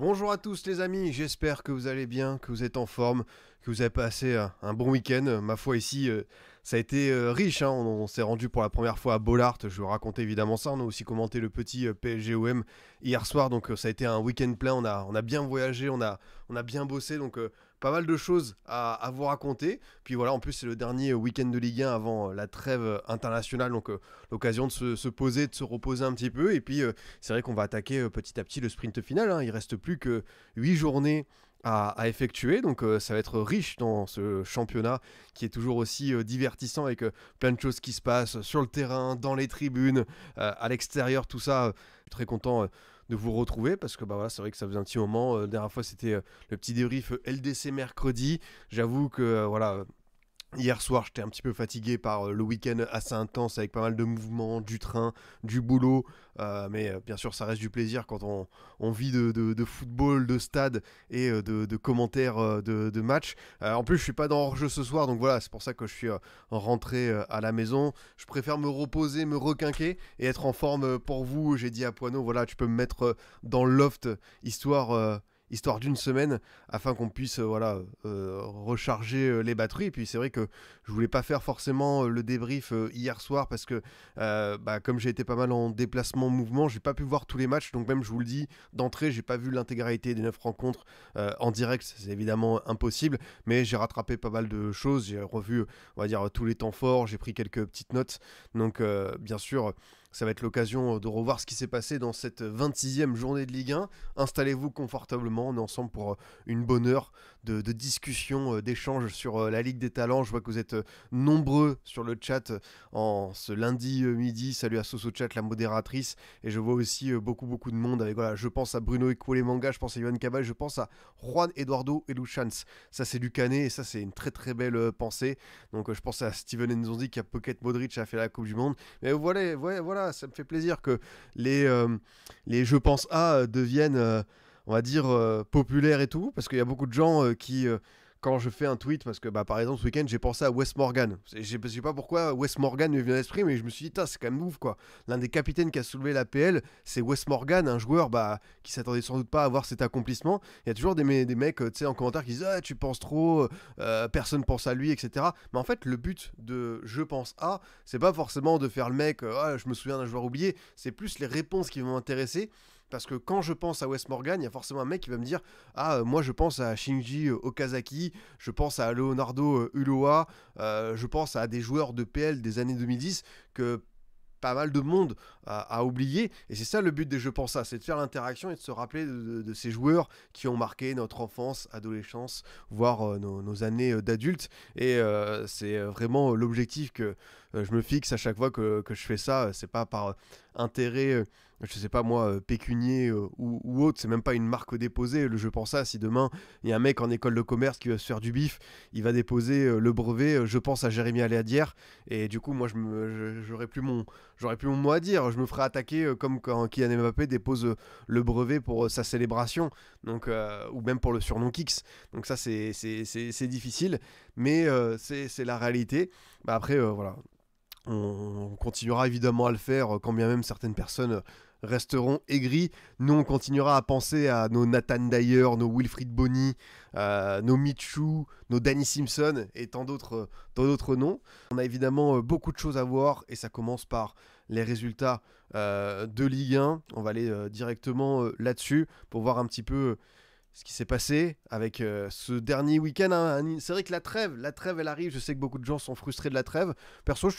Bonjour à tous les amis, j'espère que vous allez bien, que vous êtes en forme, que vous avez passé un bon week-end. Ma foi ici, ça a été riche, hein. On s'est rendu pour la première fois à Bollaert, je vais vous raconter évidemment ça. On a aussi commenté le petit PSG-OM hier soir, donc ça a été un week-end plein, on a bien voyagé, on a bien bossé, donc pas mal de choses à vous raconter. Puis voilà, en plus c'est le dernier week-end de Ligue 1 avant la trêve internationale, donc l'occasion de se poser, de se reposer un petit peu. Et puis c'est vrai qu'on va attaquer petit à petit le sprint final, hein. Il reste plus que 8 journées à effectuer, donc ça va être riche dans ce championnat qui est toujours aussi divertissant avec plein de choses qui se passent sur le terrain, dans les tribunes, à l'extérieur, tout ça. Je suis très content de vous retrouver parce que bah voilà, c'est vrai que ça faisait un petit moment. La dernière fois c'était le petit débrief LDC mercredi. J'avoue que voilà. Hier soir, j'étais un petit peu fatigué par le week-end assez intense avec pas mal de mouvements, du train, du boulot. Mais bien sûr, ça reste du plaisir quand on vit de football, de stade et de commentaires de matchs. En plus, je suis pas dans hors-jeu ce soir, donc voilà, c'est pour ça que je suis rentré à la maison. Je préfère me reposer, me requinquer et être en forme pour vous. J'ai dit à Poineau, voilà, tu peux me mettre dans le loft, histoire d'une semaine afin qu'on puisse recharger les batteries. Et puis c'est vrai que je voulais pas faire forcément le débrief hier soir parce que comme j'ai été pas mal en déplacement mouvement, j'ai pas pu voir tous les matchs, donc même je vous le dis d'entrée, j'ai pas vu l'intégralité des 9 rencontres en direct, c'est évidemment impossible, mais j'ai rattrapé pas mal de choses, j'ai revu on va dire tous les temps forts, j'ai pris quelques petites notes, donc bien sûr ça va être l'occasion de revoir ce qui s'est passé dans cette 26e journée de Ligue 1. Installez-vous confortablement, on est ensemble pour une bonne heure de discussion, d'échange sur la Ligue des Talents. Je vois que vous êtes nombreux sur le chat en ce lundi midi. Salut à Soso Chat, la modératrice. Et je vois aussi beaucoup de monde avec, voilà, je pense à Bruno Manga, je pense à Yohan Cabal, je pense à Juan Eduardo Eluchans. Ça c'est du Canet et ça c'est une très très belle pensée. Donc je pense à Steven Nzonzi qui a Pocket Modric a fait la Coupe du Monde. Mais voilà, ça me fait plaisir que les je pense deviennent on va dire populaires et tout, parce qu'il y a beaucoup de gens qui quand je fais un tweet, parce que par exemple ce week-end j'ai pensé à Wes Morgan, je sais pas pourquoi Wes Morgan me vient à l'esprit, mais je me suis dit c'est quand même ouf quoi, l'un des capitaines qui a soulevé la PL c'est Wes Morgan, un joueur qui s'attendait sans doute pas à avoir cet accomplissement. Il y a toujours des mecs tu sais en commentaire qui disent tu penses trop, personne pense à lui, etc. Mais en fait le but de je pense à, c'est pas forcément de faire le mec je me souviens d'un joueur oublié, c'est plus les réponses qui vont m'intéresser. Parce que quand je pense à Wes Morgan, il y a forcément un mec qui va me dire moi je pense à Shinji Okazaki, je pense à Leonardo Ulloa, je pense à des joueurs de PL des années 2010 que pas mal de monde a oublié. Et c'est ça le but des jeux pense ça, c'est de faire l'interaction et de se rappeler de ces joueurs qui ont marqué notre enfance, adolescence, voire nos années d'adultes. Et c'est vraiment l'objectif que je me fixe à chaque fois que je fais ça. C'est pas par intérêt je sais pas moi, pécunier ou autre, c'est même pas une marque déposée. Le jeu pense ça, si demain il y a un mec en école de commerce qui va se faire du bif, il va déposer le brevet, je pense à Jérémy Aléadière, et du coup moi j'aurais plus mon mot à dire, je me ferais attaquer comme quand Kylian Mbappé dépose le brevet pour sa célébration, donc ou même pour le surnom Kix. Donc ça c'est difficile, mais c'est la réalité. Après voilà, on continuera évidemment à le faire quand bien même certaines personnes resteront aigris. Nous, on continuera à penser à nos Nathan Dyer, nos Wilfried Bony, nos Michou, nos Danny Simpson et tant d'autres noms. On a évidemment beaucoup de choses à voir et ça commence par les résultats de Ligue 1. On va aller directement là-dessus pour voir un petit peu ce qui s'est passé avec ce dernier week-end. Hein. C'est vrai que la trêve elle arrive. Je sais que beaucoup de gens sont frustrés de la trêve. Perso,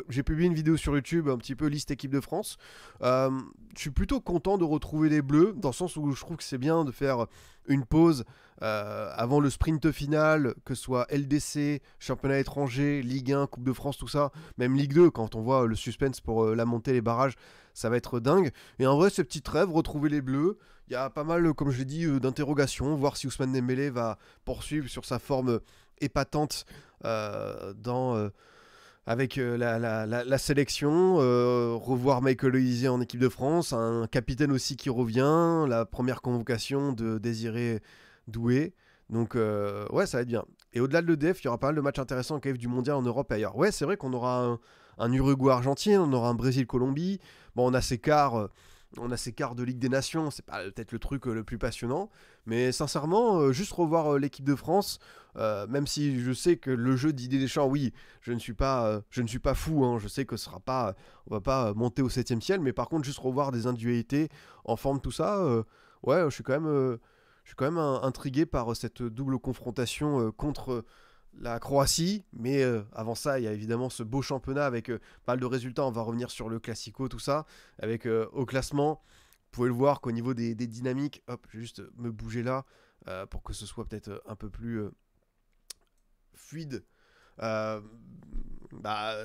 j'ai publié une vidéo sur YouTube, un petit peu liste équipe de France. Je suis plutôt content de retrouver les Bleus, dans le sens où je trouve que c'est bien de faire une pause avant le sprint final, que ce soit LDC, championnat étranger, Ligue 1, Coupe de France, tout ça, même Ligue 2, quand on voit le suspense pour la montée, les barrages, ça va être dingue. Et en vrai, ces petites rêves, retrouver les Bleus, il y a pas mal, comme je l'ai dit, d'interrogations, voir si Ousmane Dembélé va poursuivre sur sa forme épatante avec la sélection, revoir Michael Olise en équipe de France, un capitaine aussi qui revient, la première convocation de Désiré Doué. Donc ouais, ça va être bien. Et au-delà de l'EDF, il y aura pas mal de matchs intéressants en KF du mondial en Europe et ailleurs. Ouais, c'est vrai qu'on aura un Uruguay-Argentine, on aura un Brésil-Colombie. Bon, on a ces quarts On a ces quarts de Ligue des Nations, c'est pas peut-être le truc le plus passionnant, mais sincèrement, juste revoir l'équipe de France, même si je sais que le jeu d'Didier Deschamps, oui, je ne suis pas fou, hein, je sais que ce sera pas, on va pas monter au septième ciel, mais par contre juste revoir des individualités en forme, tout ça, ouais, je suis quand même intrigué par cette double confrontation contre la Croatie, mais avant ça, il y a évidemment ce beau championnat avec pas mal de résultats. On va revenir sur le Classico, tout ça, avec au classement. Vous pouvez le voir qu'au niveau des dynamiques, hop, je vais juste me bouger là pour que ce soit peut-être un peu plus fluide. Euh,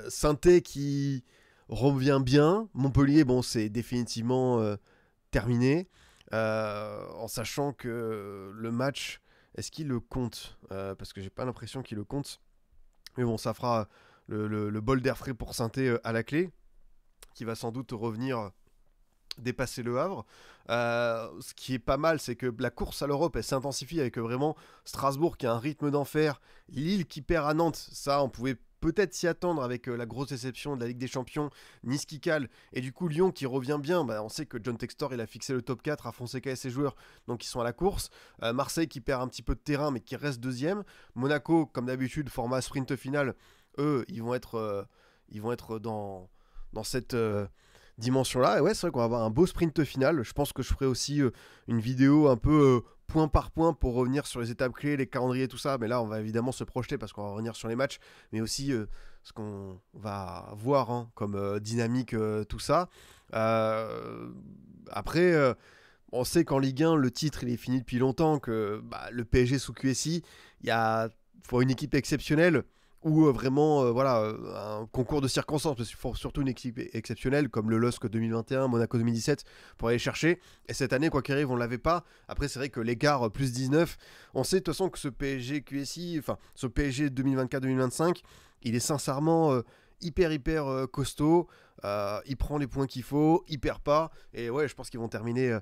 Saint-Étienne qui revient bien. Montpellier, bon, c'est définitivement terminé. En sachant que le match, est-ce qu'il le compte parce que j'ai pas l'impression qu'il le compte. Mais bon, ça fera le bol d'air frais pour Saint-Étienne à la clé, qui va sans doute revenir dépasser le Havre. Ce qui est pas mal, c'est que la course à l'Europe, elle s'intensifie avec vraiment Strasbourg qui a un rythme d'enfer, Lille qui perd à Nantes, ça on pouvait peut-être s'y attendre avec la grosse déception de la Ligue des Champions, Nice qui cale, et du coup Lyon qui revient bien. On sait que John Textor il a fixé le top 4 à Fonseca et ses joueurs, donc ils sont à la course. Marseille qui perd un petit peu de terrain mais qui reste deuxième. Monaco, comme d'habitude, format sprint final, eux ils vont être dans cette dimension-là. Et ouais, c'est vrai qu'on va avoir un beau sprint final. Je pense que je ferai aussi une vidéo un peu point par point pour revenir sur les étapes clés, les calendriers, tout ça. Mais là, on va évidemment se projeter parce qu'on va revenir sur les matchs, mais aussi ce qu'on va voir hein, comme dynamique, tout ça. Après, on sait qu'en Ligue 1, le titre il est fini depuis longtemps, que le PSG sous QSI, faut une équipe exceptionnelle ou vraiment voilà, un concours de circonstances, parce qu'il faut surtout une équipe exceptionnelle comme le LOSC 2021, Monaco 2017 pour aller chercher. Et cette année, quoi qu'il arrive, on ne l'avait pas. Après, c'est vrai que l'écart plus 19, on sait de toute façon que ce PSG QSI, enfin ce PSG 2024-2025, il est sincèrement hyper costaud. Il prend les points qu'il faut, il perd pas. Et ouais, je pense qu'ils vont terminer,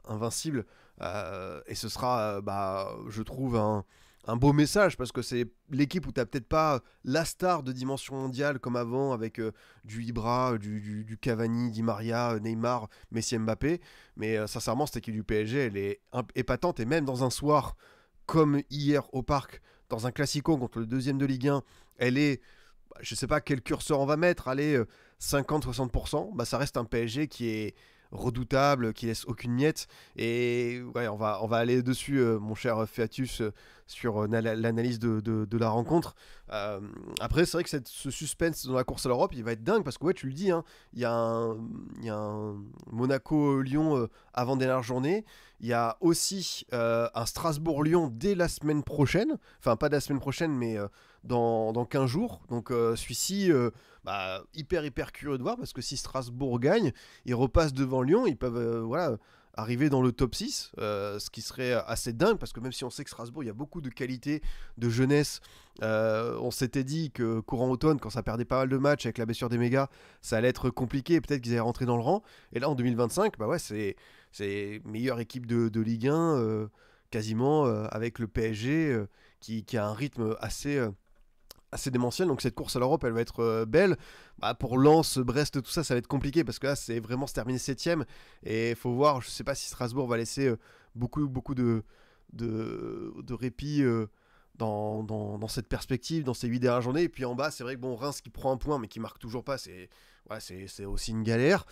invincibles. Et ce sera, je trouve, un beau message parce que c'est l'équipe où tu n'as peut-être pas la star de dimension mondiale comme avant avec du Ibra, du Cavani, Di Maria, Neymar, Messi, Mbappé. Mais sincèrement, cette équipe du PSG, elle est épatante. Et même dans un soir comme hier au Parc, dans un Classico contre le deuxième de Ligue 1, elle est, je sais pas quel curseur on va mettre, allez, 50-60%, ça reste un PSG qui est redoutable, qui laisse aucune miette. Et ouais, on va aller dessus, mon cher Featus, sur l'analyse de la rencontre. Après, c'est vrai que ce suspense dans la course à l'Europe, il va être dingue parce que ouais, tu le dis, hein, il y a un Monaco-Lyon avant dernière journée. Il y a aussi un Strasbourg-Lyon dès la semaine prochaine. Enfin, pas de la semaine prochaine, mais dans 15 jours. Donc celui-ci, hyper curieux de voir parce que si Strasbourg gagne, ils repassent devant Lyon, ils peuvent voilà, arriver dans le top 6, ce qui serait assez dingue parce que même si on sait que Strasbourg, il y a beaucoup de qualité, de jeunesse, on s'était dit que courant automne, quand ça perdait pas mal de matchs avec la blessure des mégas, ça allait être compliqué et peut-être qu'ils allaient rentrer dans le rang. Et là en 2025, ouais, c'est meilleure équipe de Ligue 1 quasiment avec le PSG qui a un rythme assez démentiel. Donc cette course à l'Europe, elle va être belle. Pour Lens, Brest, tout ça, ça va être compliqué parce que là, c'est vraiment se terminer 7ème. Et il faut voir, je sais pas si Strasbourg va laisser beaucoup de répit dans cette perspective, dans ces 8 dernières journées. Et puis en bas, c'est vrai que bon, Reims qui prend un point mais qui marque toujours pas, c'est aussi une galère.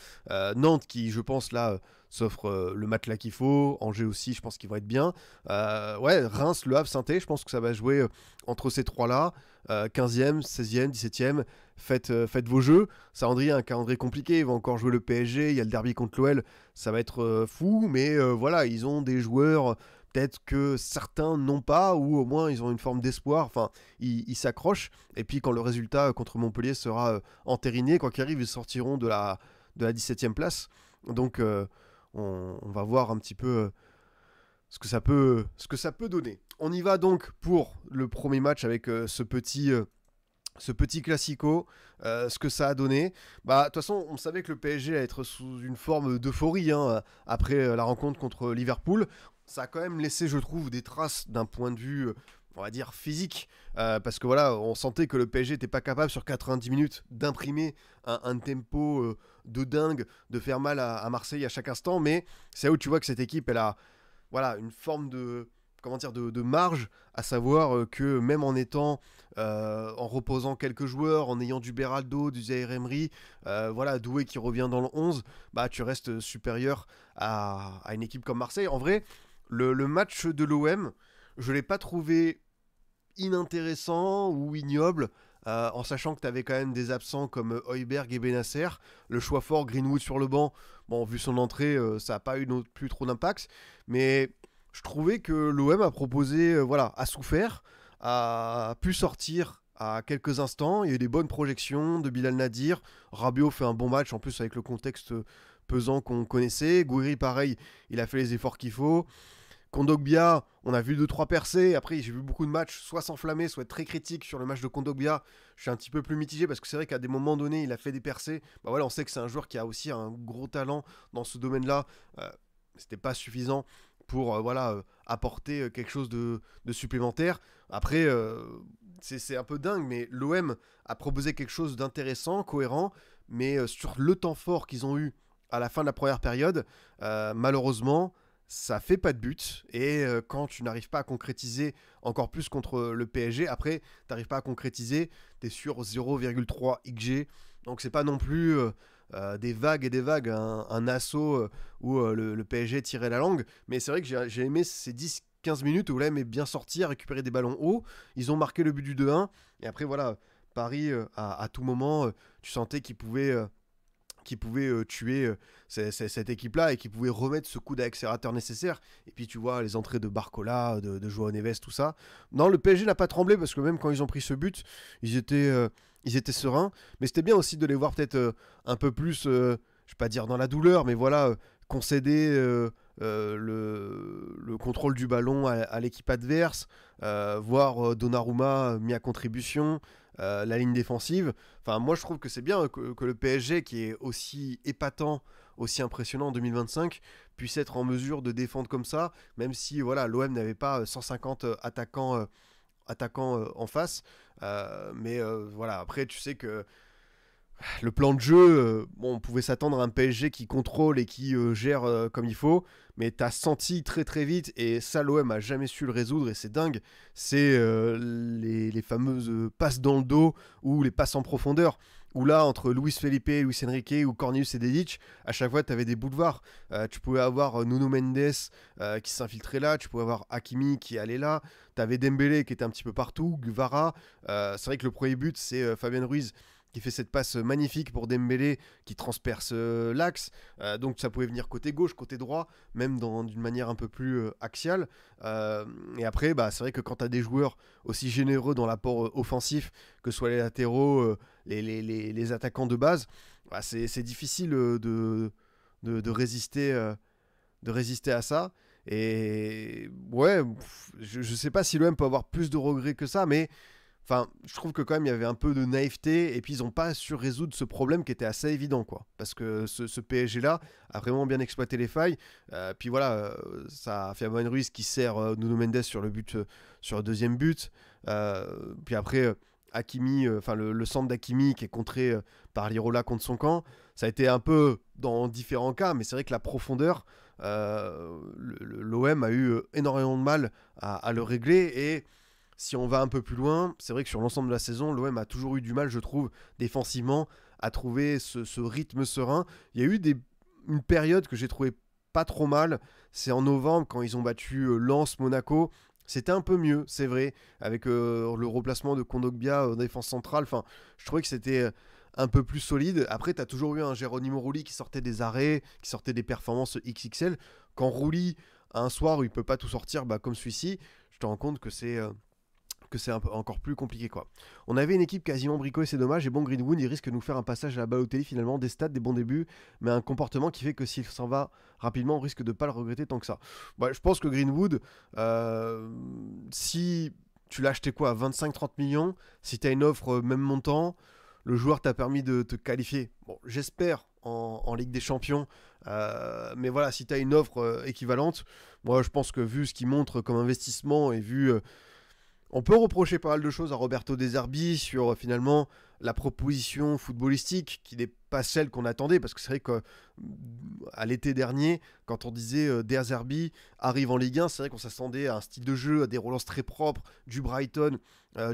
Nantes qui, je pense, là, s'offre le matelas qu'il faut. Angers aussi, je pense qu'ils vont être bien. Ouais, Reims, Le Havre, Saint-Étienne, je pense que ça va jouer entre ces trois-là. 15e, 16e, 17e. Faites vos jeux. Ça rendrait un calendrier compliqué. Ils vont encore jouer le PSG. Il y a le derby contre l'OL. Ça va être fou. Mais voilà, ils ont des joueurs peut-être que certains n'ont pas, ou au moins ils ont une forme d'espoir, enfin ils s'accrochent, et puis quand le résultat contre Montpellier sera entériné, quoi qu'il arrive, ils sortiront de la 17e place, donc on va voir un petit peu ce que ça peut donner. On y va donc pour le premier match avec ce petit classico, ce que ça a donné. De toute façon, on savait que le PSG allait être sous une forme d'euphorie hein, après la rencontre contre Liverpool. Ça a quand même laissé, je trouve, des traces d'un point de vue on va dire, physique. Parce que voilà, on sentait que le PSG n'était pas capable sur 90 minutes d'imprimer un tempo de dingue, de faire mal à Marseille à chaque instant. Mais c'est là où tu vois que cette équipe, elle a voilà, une forme de, comment dire, de marge, à savoir que même en étant, en reposant quelques joueurs, en ayant du Beraldo, du Zaïre Emery, voilà, Doué qui revient dans le 11, bah, tu restes supérieur à une équipe comme Marseille. En vrai, le match de l'OM, je ne l'ai pas trouvé inintéressant ou ignoble, en sachant que tu avais quand même des absents comme Højbjerg et Benasser. Le choix fort, Greenwood sur le banc, bon, vu son entrée, ça n'a pas eu plus trop d'impact. Mais je trouvais que l'OM a proposé, voilà, a souffert, a pu sortir à quelques instants. Il y a eu des bonnes projections de Bilal Nadir. Rabiot fait un bon match, en plus avec le contexte pesant qu'on connaissait. Gouiri, pareil, il a fait les efforts qu'il faut. Kondogbia, on a vu 2-3 percées. Après, j'ai vu beaucoup de matchs soit s'enflammer, soit être très critique sur le match de Kondogbia. Je suis un petit peu plus mitigé parce que c'est vrai qu'à des moments donnés, il a fait des percées. Bah voilà, on sait que c'est un joueur qui a aussi un gros talent dans ce domaine-là. C'était pas suffisant pour voilà, apporter quelque chose de supplémentaire. Après, c'est un peu dingue, mais l'OM a proposé quelque chose d'intéressant, cohérent, mais sur le temps fort qu'ils ont eu à la fin de la première période, malheureusement, ça fait pas de but. Et quand tu n'arrives pas à concrétiser encore plus contre le PSG, après, tu n'arrives pas à concrétiser, tu es sur 0,3 XG. Donc c'est pas non plus des vagues et des vagues, un assaut où le PSG tirait la langue. Mais c'est vrai que j'ai aimé ces 10-15 minutes où l'OM est bien sorti, à récupérer des ballons hauts. Ils ont marqué le but du 2-1. Et après, voilà, Paris, à tout moment, tu sentais qu'ils pouvaient tuer cette équipe-là et qui pouvait remettre ce coup d'accélérateur nécessaire. Et puis tu vois les entrées de Barcola, de Joao Neves, tout ça. Non, le PSG n'a pas tremblé parce que même quand ils ont pris ce but, ils étaient sereins. Mais c'était bien aussi de les voir peut-être un peu plus, je vais pas dire dans la douleur, mais voilà, concéder le contrôle du ballon à l'équipe adverse, voir Donnarumma mis à contribution, la ligne défensive. Enfin, moi, je trouve que c'est bien que le PSG, qui est aussi épatant, aussi impressionnant en 2025, puisse être en mesure de défendre comme ça, même si voilà, l'OM n'avait pas 150 attaquants en face. Mais voilà, après, tu sais que le plan de jeu, bon, on pouvait s'attendre à un PSG qui contrôle et qui gère comme il faut, mais t'as senti très très vite, et ça l'OM a jamais su le résoudre, et c'est dingue, c'est les fameuses passes dans le dos ou les passes en profondeur, où là, entre Luis Felipe, Luis Enrique ou Cornelius et Dedic, à chaque fois, tu avais des boulevards. Tu pouvais avoir Nuno Mendes qui s'infiltrait là, tu pouvais avoir Hakimi qui allait là, tu avais Dembélé qui était un petit peu partout, Guevara. C'est vrai que le premier but, c'est Fabien Ruiz qui fait cette passe magnifique pour Dembélé qui transperce l'axe. Donc ça pouvait venir côté gauche, côté droit, même d'une manière un peu plus axiale. Et après, bah, c'est vrai que quand tu as des joueurs aussi généreux dans l'apport offensif, que ce soit les latéraux, les attaquants de base, bah, c'est difficile de résister à ça. Et ouais, je sais pas si l'OM peut avoir plus de regrets que ça, mais enfin, je trouve que quand même il y avait un peu de naïveté, et puis ils n'ont pas su résoudre ce problème qui était assez évident, quoi. Parce que ce PSG-là a vraiment bien exploité les failles. Puis voilà, ça a fait Fabien Ruiz qui sert Nuno Mendes sur le but, sur le deuxième but. Puis après, Hakimi, enfin le centre d'Hakimi qui est contré par Lirola contre son camp. Ça a été un peu dans différents cas, mais c'est vrai que la profondeur, l'OM a eu énormément de mal à le régler. Et si on va un peu plus loin, c'est vrai que sur l'ensemble de la saison, l'OM a toujours eu du mal, je trouve, défensivement, à trouver ce rythme serein. Il y a eu une période que j'ai trouvé pas trop mal, c'est en novembre quand ils ont battu Lens, Monaco. C'était un peu mieux, c'est vrai, avec le replacement de Kondogbia en défense centrale. Enfin, je trouvais que c'était un peu plus solide. Après, tu as toujours eu un Geronimo Rulli qui sortait des arrêts, qui sortait des performances XXL. Quand Rulli, un soir où il peut pas tout sortir, bah, comme celui-ci, je te rends compte que c'est encore plus compliqué, quoi. On avait une équipe quasiment bricolée, c'est dommage, et bon, Greenwood il risque de nous faire un passage à la Balotelli finalement, des stats, des bons débuts, mais un comportement qui fait que s'il s'en va rapidement, on risque de pas le regretter tant que ça. Ouais, je pense que Greenwood, si tu l'as acheté quoi, 25-30 millions, si tu as une offre même montant, le joueur t'a permis de te qualifier, bon, j'espère, en Ligue des Champions, mais voilà, si tu as une offre équivalente, moi je pense que vu ce qu'il montre comme investissement et vu On peut reprocher pas mal de choses à Roberto De Zerbi sur finalement la proposition footballistique qui n'est pas celle qu'on attendait, parce que c'est vrai qu'à l'été dernier, quand on disait De Zerbi arrive en Ligue 1, c'est vrai qu'on s'attendait à un style de jeu, à des relances très propres, du Brighton,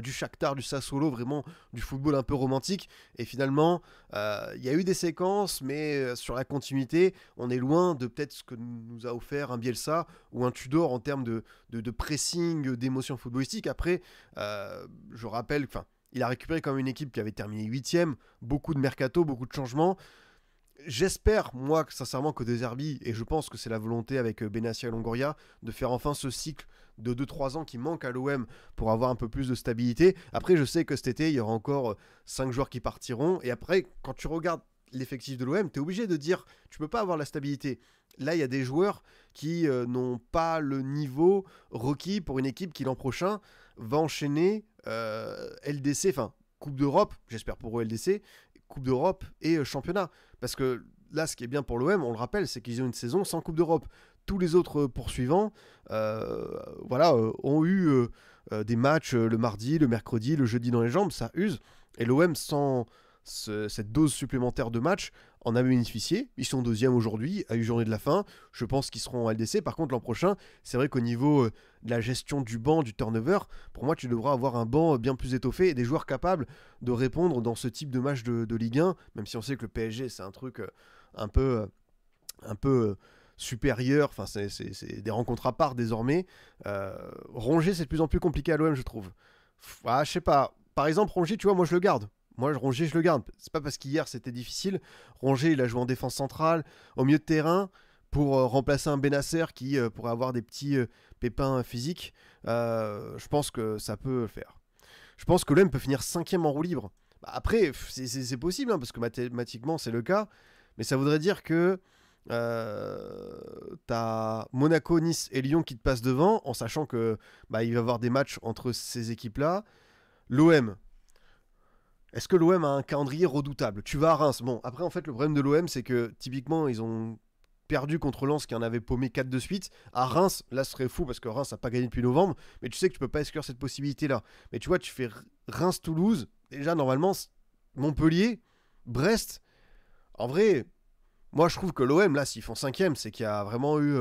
du Shakhtar, du Sassuolo, vraiment du football un peu romantique. Et finalement, il y a eu des séquences, mais sur la continuité, on est loin de peut-être ce que nous a offert un Bielsa ou un Tudor en termes de pressing, d'émotion footballistique. Après, je rappelle, enfin, il a récupéré quand même une équipe qui avait terminé 8ème, beaucoup de mercato, beaucoup de changements. J'espère, moi, sincèrement, que De Zerbi, et je pense que c'est la volonté avec Benassia et Longoria, de faire enfin ce cycle de 2-3 ans qui manque à l'OM pour avoir un peu plus de stabilité. Après, je sais que cet été, il y aura encore 5 joueurs qui partiront. Et après, quand tu regardes l'effectif de l'OM, tu es obligé de dire, tu peux pas avoir la stabilité. Là, il y a des joueurs qui n'ont pas le niveau requis pour une équipe qui l'an prochain va enchaîner LDC, enfin Coupe d'Europe, j'espère pour eux LDC, Coupe d'Europe et championnat. Parce que là, ce qui est bien pour l'OM, on le rappelle, c'est qu'ils ont une saison sans Coupe d'Europe. Tous les autres poursuivants ont eu des matchs le mardi, le mercredi, le jeudi dans les jambes, ça use. Et l'OM, sans cette dose supplémentaire de match, en a bénéficié. Ils sont deuxième aujourd'hui, à une journée de la fin. Je pense qu'ils seront en LDC. Par contre, l'an prochain, c'est vrai qu'au niveau de la gestion du banc, du turnover, pour moi, tu devras avoir un banc bien plus étoffé et des joueurs capables de répondre dans ce type de match de Ligue 1, même si on sait que le PSG, c'est un truc un peu supérieur. Enfin, c'est des rencontres à part désormais. Rongier, c'est de plus en plus compliqué à l'OM, je trouve. Je sais pas. Par exemple, Rongier, tu vois, moi, je le garde. Moi, Rongier, je le garde. C'est pas parce qu'hier c'était difficile. Rongier, il a joué en défense centrale, au milieu de terrain, pour remplacer un Benasser qui pourrait avoir des petits pépins physiques. Je pense que ça peut le faire. Je pense que l'OM peut finir 5ème en roue libre. Après, c'est possible, hein, parce que mathématiquement, c'est le cas. Mais ça voudrait dire que t'as Monaco, Nice et Lyon qui te passent devant, en sachant que il va y avoir des matchs entre ces équipes-là. L'OM. Est-ce que l'OM a un calendrier redoutable? Tu vas à Reims. Bon, après, en fait, le problème de l'OM, c'est que typiquement, ils ont perdu contre Lens qui en avait paumé 4 de suite. À Reims, là, ce serait fou parce que Reims n'a pas gagné depuis novembre. Mais tu sais que tu peux pas exclure cette possibilité-là. Mais tu vois, tu fais Reims-Toulouse. Déjà, normalement, Montpellier, Brest. En vrai, moi, je trouve que l'OM, là, s'ils font 5ème, c'est qu'il y a vraiment eu.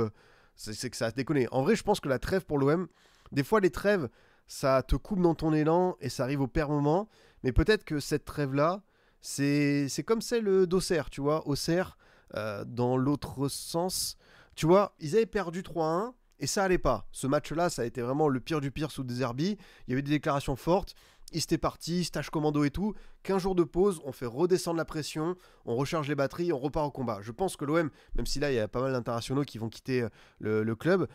C'est que ça a déconné. En vrai, je pense que la trêve pour l'OM, des fois, les trêves, ça te coupe dans ton élan et ça arrive au pire moment. Mais peut-être que cette trêve-là, c'est comme celle d'Auxerre, tu vois. Auxerre, dans l'autre sens, tu vois, ils avaient perdu 3-1 et ça allait pas. Ce match-là, ça a été vraiment le pire du pire sous De Zerbi. Il y avait des déclarations fortes. Ils étaient partis, stage commando et tout. 15 jours de pause, on fait redescendre la pression, on recharge les batteries, on repart au combat. Je pense que l'OM, même si là il y a pas mal d'internationaux qui vont quitter le club,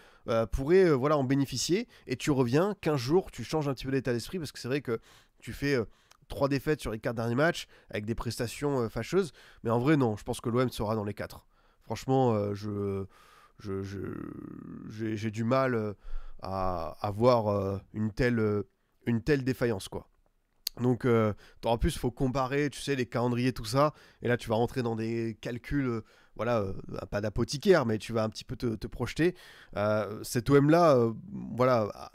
pourrait en bénéficier. Et tu reviens, 15 jours, tu changes un petit peu d'état d'esprit parce que c'est vrai que tu fais 3 défaites sur les 4 derniers matchs avec des prestations fâcheuses. Mais en vrai, non, je pense que l'OM sera dans les 4. Franchement, j'ai du mal à voir une telle défaillance, quoi. Donc, en plus, il faut comparer, tu sais, les calendriers, tout ça. Et là, tu vas rentrer dans des calculs, pas d'apothicaire, mais tu vas un petit peu te projeter. Cet OM-là,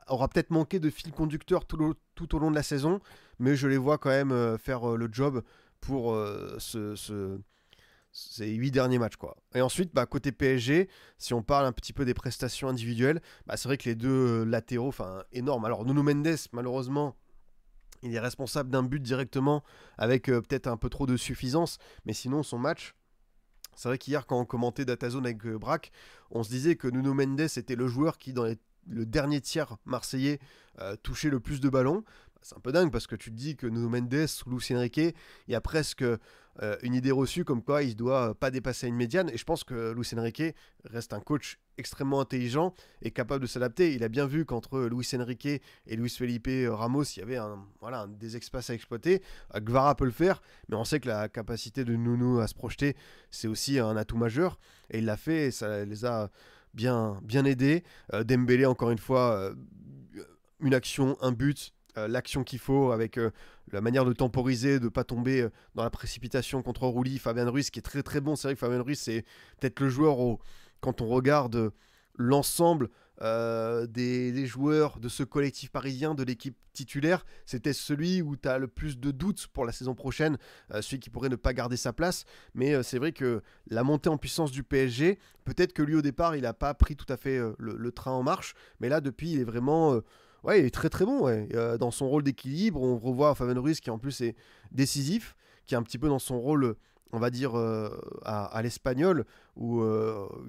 aura peut-être manqué de fil conducteur tout au long de la saison, mais je les vois quand même faire le job pour ces 8 derniers matchs, quoi. Et ensuite, côté PSG, si on parle un petit peu des prestations individuelles, c'est vrai que les deux latéraux, énormes. Alors, Nuno Mendes, malheureusement, il est responsable d'un but directement avec peut-être un peu trop de suffisance, mais sinon, son match, c'est vrai qu'hier, quand on commentait DataZone avec Braque, on se disait que Nuno Mendes était le joueur qui, dans le dernier tiers marseillais, touchait le plus de ballons. C'est un peu dingue parce que tu te dis que Nuno Mendes ou Luis Enrique, il y a presque une idée reçue comme quoi il ne doit pas dépasser une médiane. Et je pense que Luis Enrique reste un coach extrêmement intelligent et capable de s'adapter. Il a bien vu qu'entre Luis Enrique et Luis Felipe Ramos, il y avait des espaces à exploiter. Guevara peut le faire, mais on sait que la capacité de Nuno à se projeter, c'est aussi un atout majeur. Et il l'a fait et ça les a bien aidés. Dembélé, encore une fois, une action, un but. L'action qu'il faut avec la manière de temporiser, de ne pas tomber dans la précipitation contre Rouli, Fabien Ruiz qui est très très bon. C'est vrai que Fabien Ruiz c'est peut-être le joueur quand on regarde l'ensemble des joueurs de ce collectif parisien, de l'équipe titulaire, c'était celui où tu as le plus de doutes pour la saison prochaine, celui qui pourrait ne pas garder sa place. Mais c'est vrai que la montée en puissance du PSG, peut-être que lui au départ, il n'a pas pris tout à fait le train en marche, mais là depuis, il est vraiment... ouais, il est très très bon. Ouais. Dans son rôle d'équilibre, on revoit Fabien Ruiz qui en plus est décisif, qui est un petit peu dans son rôle, on va dire, à l'espagnol, où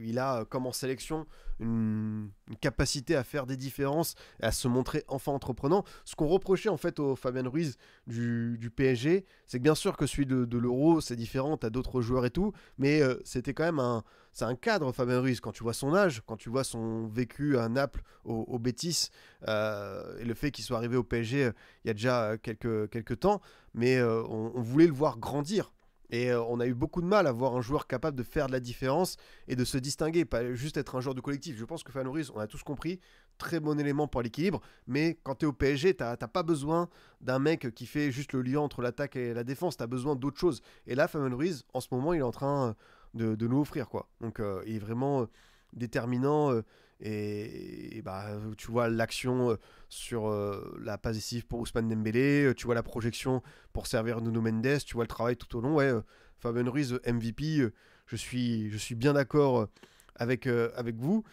il a comme en sélection une capacité à faire des différences et à se montrer enfin entreprenant. Ce qu'on reprochait en fait au Fabien Ruiz du PSG, c'est que bien sûr que celui de l'Euro, c'est différent, t'as d'autres joueurs et tout, mais c'était quand même c'est un cadre Fabien Ruiz, quand tu vois son âge, quand tu vois son vécu à Naples, au Betis, et le fait qu'il soit arrivé au PSG il y a déjà quelques temps, mais on voulait le voir grandir. Et on a eu beaucoup de mal à voir un joueur capable de faire de la différence et de se distinguer, pas juste être un joueur de collectif. Je pense que Fabien Ruiz, on a tous compris, très bon élément pour l'équilibre, mais quand tu es au PSG, t'as pas besoin d'un mec qui fait juste le lien entre l'attaque et la défense, tu as besoin d'autre chose. Et là, Fabien Ruiz, en ce moment, il est en train de nous offrir, quoi. Donc il est vraiment déterminant, et bah, tu vois l'action sur la passe décisive pour Ousmane Dembélé, tu vois la projection pour servir Nuno Mendes, tu vois le travail tout au long. Ouais, Fabien Ruiz MVP, je suis bien d'accord avec vous.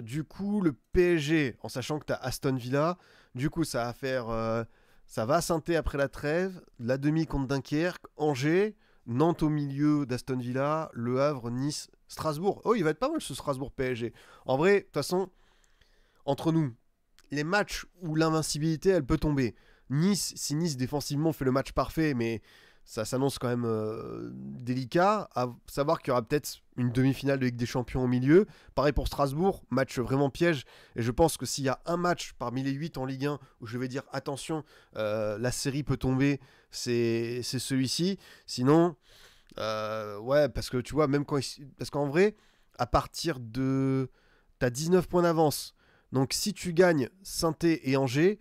Du coup, le PSG, en sachant que tu as Aston Villa, du coup ça va faire ça va à Saint-Étienne après la trêve, la demi contre Dunkerque, Angers, Nantes au milieu d'Aston Villa, Le Havre, Nice, Strasbourg. Oh, il va être pas mal ce Strasbourg PSG. En vrai, de toute façon, entre nous, les matchs où l'invincibilité, elle peut tomber. Nice, si Nice défensivement fait le match parfait, mais ça s'annonce quand même délicat. À savoir qu'il y aura peut-être une demi-finale de Ligue des Champions au milieu. Pareil pour Strasbourg, match vraiment piège. Et je pense que s'il y a un match parmi les 8 en Ligue 1 où je vais dire attention, la série peut tomber, c'est celui-ci. Sinon, ouais, parce que tu vois, même quand. Parce qu'en vrai, à partir de. T'as 19 points d'avance. Donc si tu gagnes Saint-Étienne et Angers,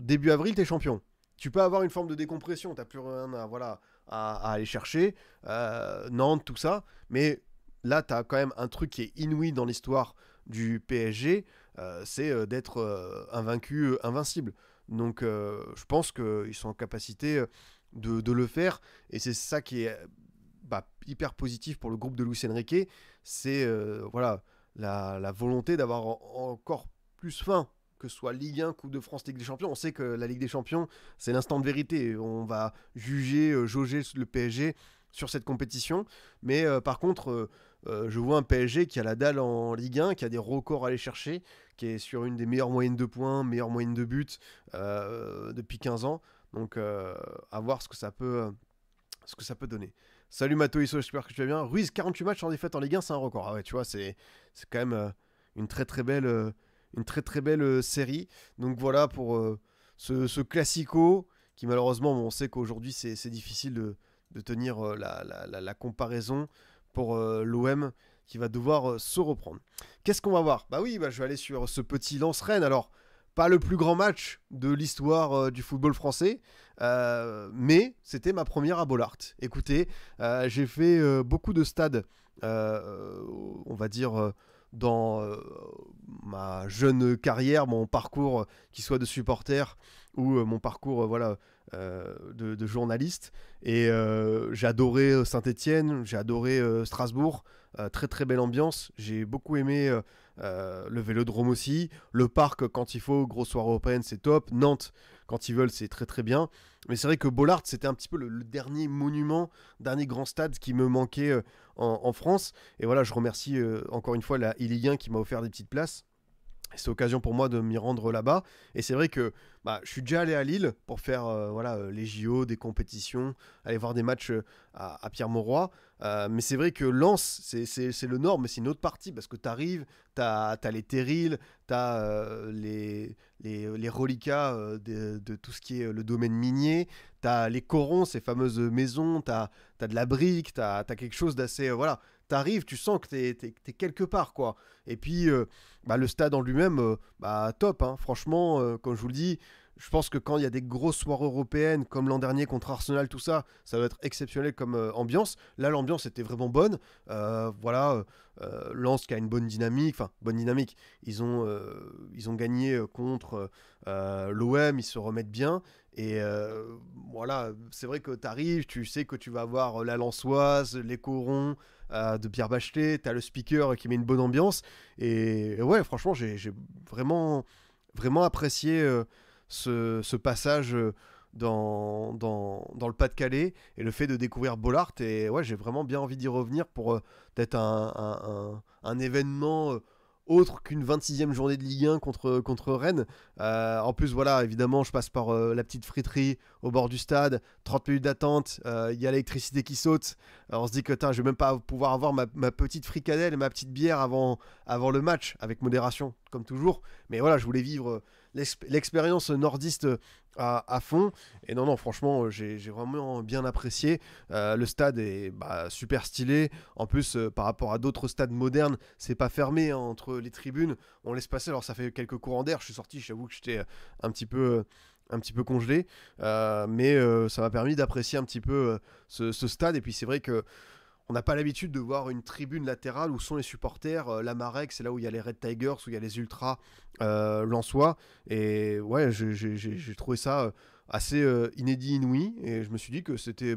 début avril, t'es champion. Tu peux avoir une forme de décompression, t'as plus rien à aller chercher. Nantes, tout ça. Mais là, t'as quand même un truc qui est inouï dans l'histoire du PSG, c'est d'être invaincu, invincible. Donc je pense qu'ils sont en capacité de le faire. Et c'est ça qui est hyper positif pour le groupe de Luis Enrique. C'est voilà, la volonté d'avoir encore plus faim, que ce soit Ligue 1, Coupe de France, Ligue des Champions. On sait que la Ligue des Champions, c'est l'instant de vérité. On va juger, jauger le PSG sur cette compétition. Mais par contre, je vois un PSG qui a la dalle en Ligue 1, qui a des records à aller chercher, qui est sur une des meilleures moyennes de points, meilleure moyenne de buts depuis 15 ans. Donc à voir ce que ça peut donner. Salut Mato Isso, j'espère que tu vas bien. Ruiz, 48 matchs sans défaite en Ligue 1, c'est un record. Ah ouais, tu vois, c'est quand même une très très belle, série. Donc voilà pour ce classico qui malheureusement, on sait qu'aujourd'hui c'est difficile de tenir la comparaison pour l'OM qui va devoir se reprendre. Qu'est-ce qu'on va voir? Bah oui, je vais aller sur ce petit Lens-Rennes. Alors, pas le plus grand match de l'histoire du football français, mais c'était ma première à Bollaert. Écoutez, j'ai fait beaucoup de stades, on va dire, dans ma jeune carrière, mon parcours, qui soit de supporter ou mon parcours voilà, de journaliste. Et j'ai adoré Saint-Étienne, j'ai adoré Strasbourg, très très belle ambiance. J'ai beaucoup aimé le Vélodrome aussi, le parc quand il faut, grosse soirée européenne, c'est top. Nantes, quand ils veulent, c'est très très bien. Mais c'est vrai que Bollaert, c'était un petit peu le dernier monument, dernier grand stade qui me manquait en France. Et voilà, je remercie encore une fois la Ligue 1 qui m'a offert des petites places. C'est l'occasion pour moi de m'y rendre là-bas. Et c'est vrai que je suis déjà allé à Lille pour faire voilà, les JO, des compétitions, aller voir des matchs à Pierre-Mauroy. Mais c'est vrai que Lens, c'est le nord, mais c'est une autre partie parce que tu arrives, tu as les terrils, tu as les reliquats de tout ce qui est le domaine minier, tu as les corons, ces fameuses maisons, tu as de la brique, tu as quelque chose d'assez... voilà, t'arrives, tu sens que t'es quelque part, quoi. Et puis, le stade en lui-même, top, hein. Franchement, comme je vous le dis, je pense que quand il y a des grosses soirées européennes, comme l'an dernier contre Arsenal, tout ça, ça va être exceptionnel comme ambiance. Là, l'ambiance était vraiment bonne. Voilà, Lens qui a une bonne dynamique, enfin, bonne dynamique. Ils ont gagné contre l'OM, ils se remettent bien. Et voilà, c'est vrai que tu arrives, tu sais que tu vas avoir la Lensoise, les Corons de Pierre Bachelet, tu as le speaker qui met une bonne ambiance. Et ouais, franchement, j'ai vraiment, vraiment apprécié ce passage dans le Pas-de-Calais et le fait de découvrir Bollard. Et ouais, j'ai vraiment bien envie d'y revenir pour peut-être un événement autre qu'une 26e journée de Ligue 1 contre Rennes. En plus, voilà, évidemment, je passe par la petite friterie au bord du stade, 30 minutes d'attente, il y a l'électricité qui saute. Alors on se dit que je vais même pas pouvoir avoir ma petite fricadelle et ma petite bière avant le match, avec modération, comme toujours. Mais voilà, je voulais vivre l'expérience nordiste à fond. Et non, franchement, j'ai vraiment bien apprécié. Le stade est super stylé. En plus, par rapport à d'autres stades modernes, c'est pas fermé hein, entre les tribunes. On laisse passer. Alors, ça fait quelques courants d'air. Je suis sorti, j'avoue que j'étais un petit peu congelé. Mais ça m'a permis d'apprécier un petit peu ce stade. Et puis, c'est vrai que on n'a pas l'habitude de voir une tribune latérale où sont les supporters. La Marek, c'est là où il y a les Red Tigers, où il y a les Ultras lensois. Et ouais, j'ai trouvé ça assez inédit, inouï. Et je me suis dit que c'était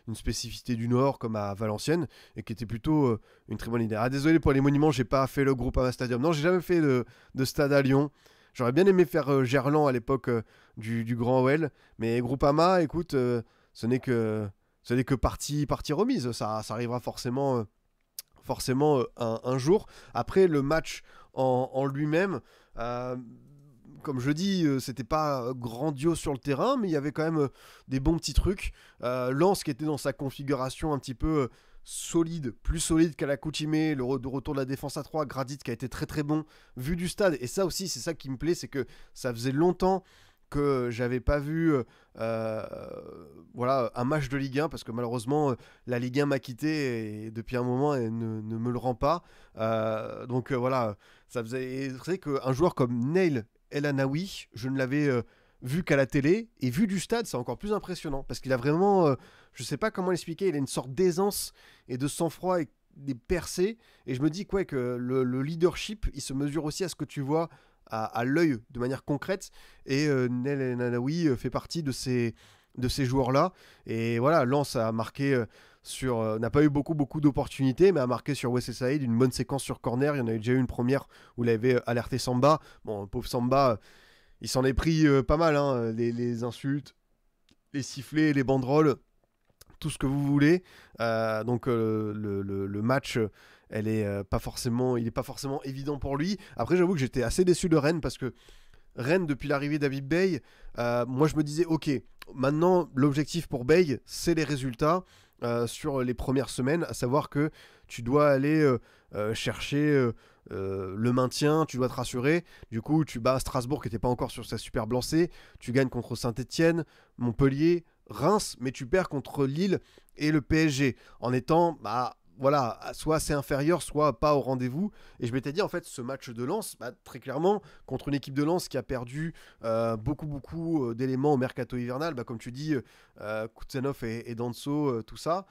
une spécificité du Nord, comme à Valenciennes, et qui était plutôt une très bonne idée. Ah, désolé pour les monuments, j'ai pas fait le Groupama Stadium. Non, j'ai jamais fait de stade à Lyon. J'aurais bien aimé faire Gerland à l'époque du Grand OL. Mais Groupama, écoute, ce n'est que partie remise. Ça arrivera forcément un jour. Après, le match en lui-même, euh, comme je dis, c'était pas grandiose sur le terrain, mais il y avait quand même des bons petits trucs. Lens qui était dans sa configuration un petit peu solide, plus solide qu'à l'accoutumée, de retour de la défense à 3, Gradit qui a été très très bon vu du stade. Et ça aussi, c'est ça qui me plaît, c'est que ça faisait longtemps que j'avais pas vu voilà, un match de Ligue 1 parce que malheureusement la Ligue 1 m'a quitté et depuis un moment elle ne me le rend pas. Donc voilà, ça faisait. C'est vrai qu'un joueur comme Neil El Anaoui, je ne l'avais vu qu'à la télé et vu du stade, c'est encore plus impressionnant parce qu'il a vraiment, je sais pas comment l'expliquer, il a une sorte d'aisance et de sang-froid et des percées. Et je me dis quoi que le leadership, il se mesure aussi à ce que tu vois à l'œil de manière concrète. Et Nel Nanaoui fait partie de ces joueurs-là. Et voilà, Lens a marqué n'a pas eu beaucoup d'opportunités, mais a marqué sur Wesley Saïd une bonne séquence sur corner. Il y en avait déjà eu une première où il avait alerté Samba. Bon, pauvre Samba, il s'en est pris pas mal, hein, les insultes, les sifflets, les banderoles, tout ce que vous voulez. Donc le match, il est pas forcément évident pour lui. Après, j'avoue que j'étais assez déçu de Rennes parce que Rennes, depuis l'arrivée d'Habib Bey, moi je me disais, ok, maintenant l'objectif pour Bey, c'est les résultats sur les premières semaines, à savoir que tu dois aller chercher le maintien, tu dois te rassurer. Du coup, tu bats Strasbourg qui n'était pas encore sur sa superbe lancée, tu gagnes contre Saint-Etienne, Montpellier, Reims, mais tu perds contre Lille et le PSG en étant voilà, soit assez inférieur, soit pas au rendez-vous. Et je m'étais dit, en fait, ce match de Lens, très clairement, contre une équipe de Lens qui a perdu beaucoup d'éléments au mercato hivernal, comme tu dis, Kutsenov et Danso, tout ça,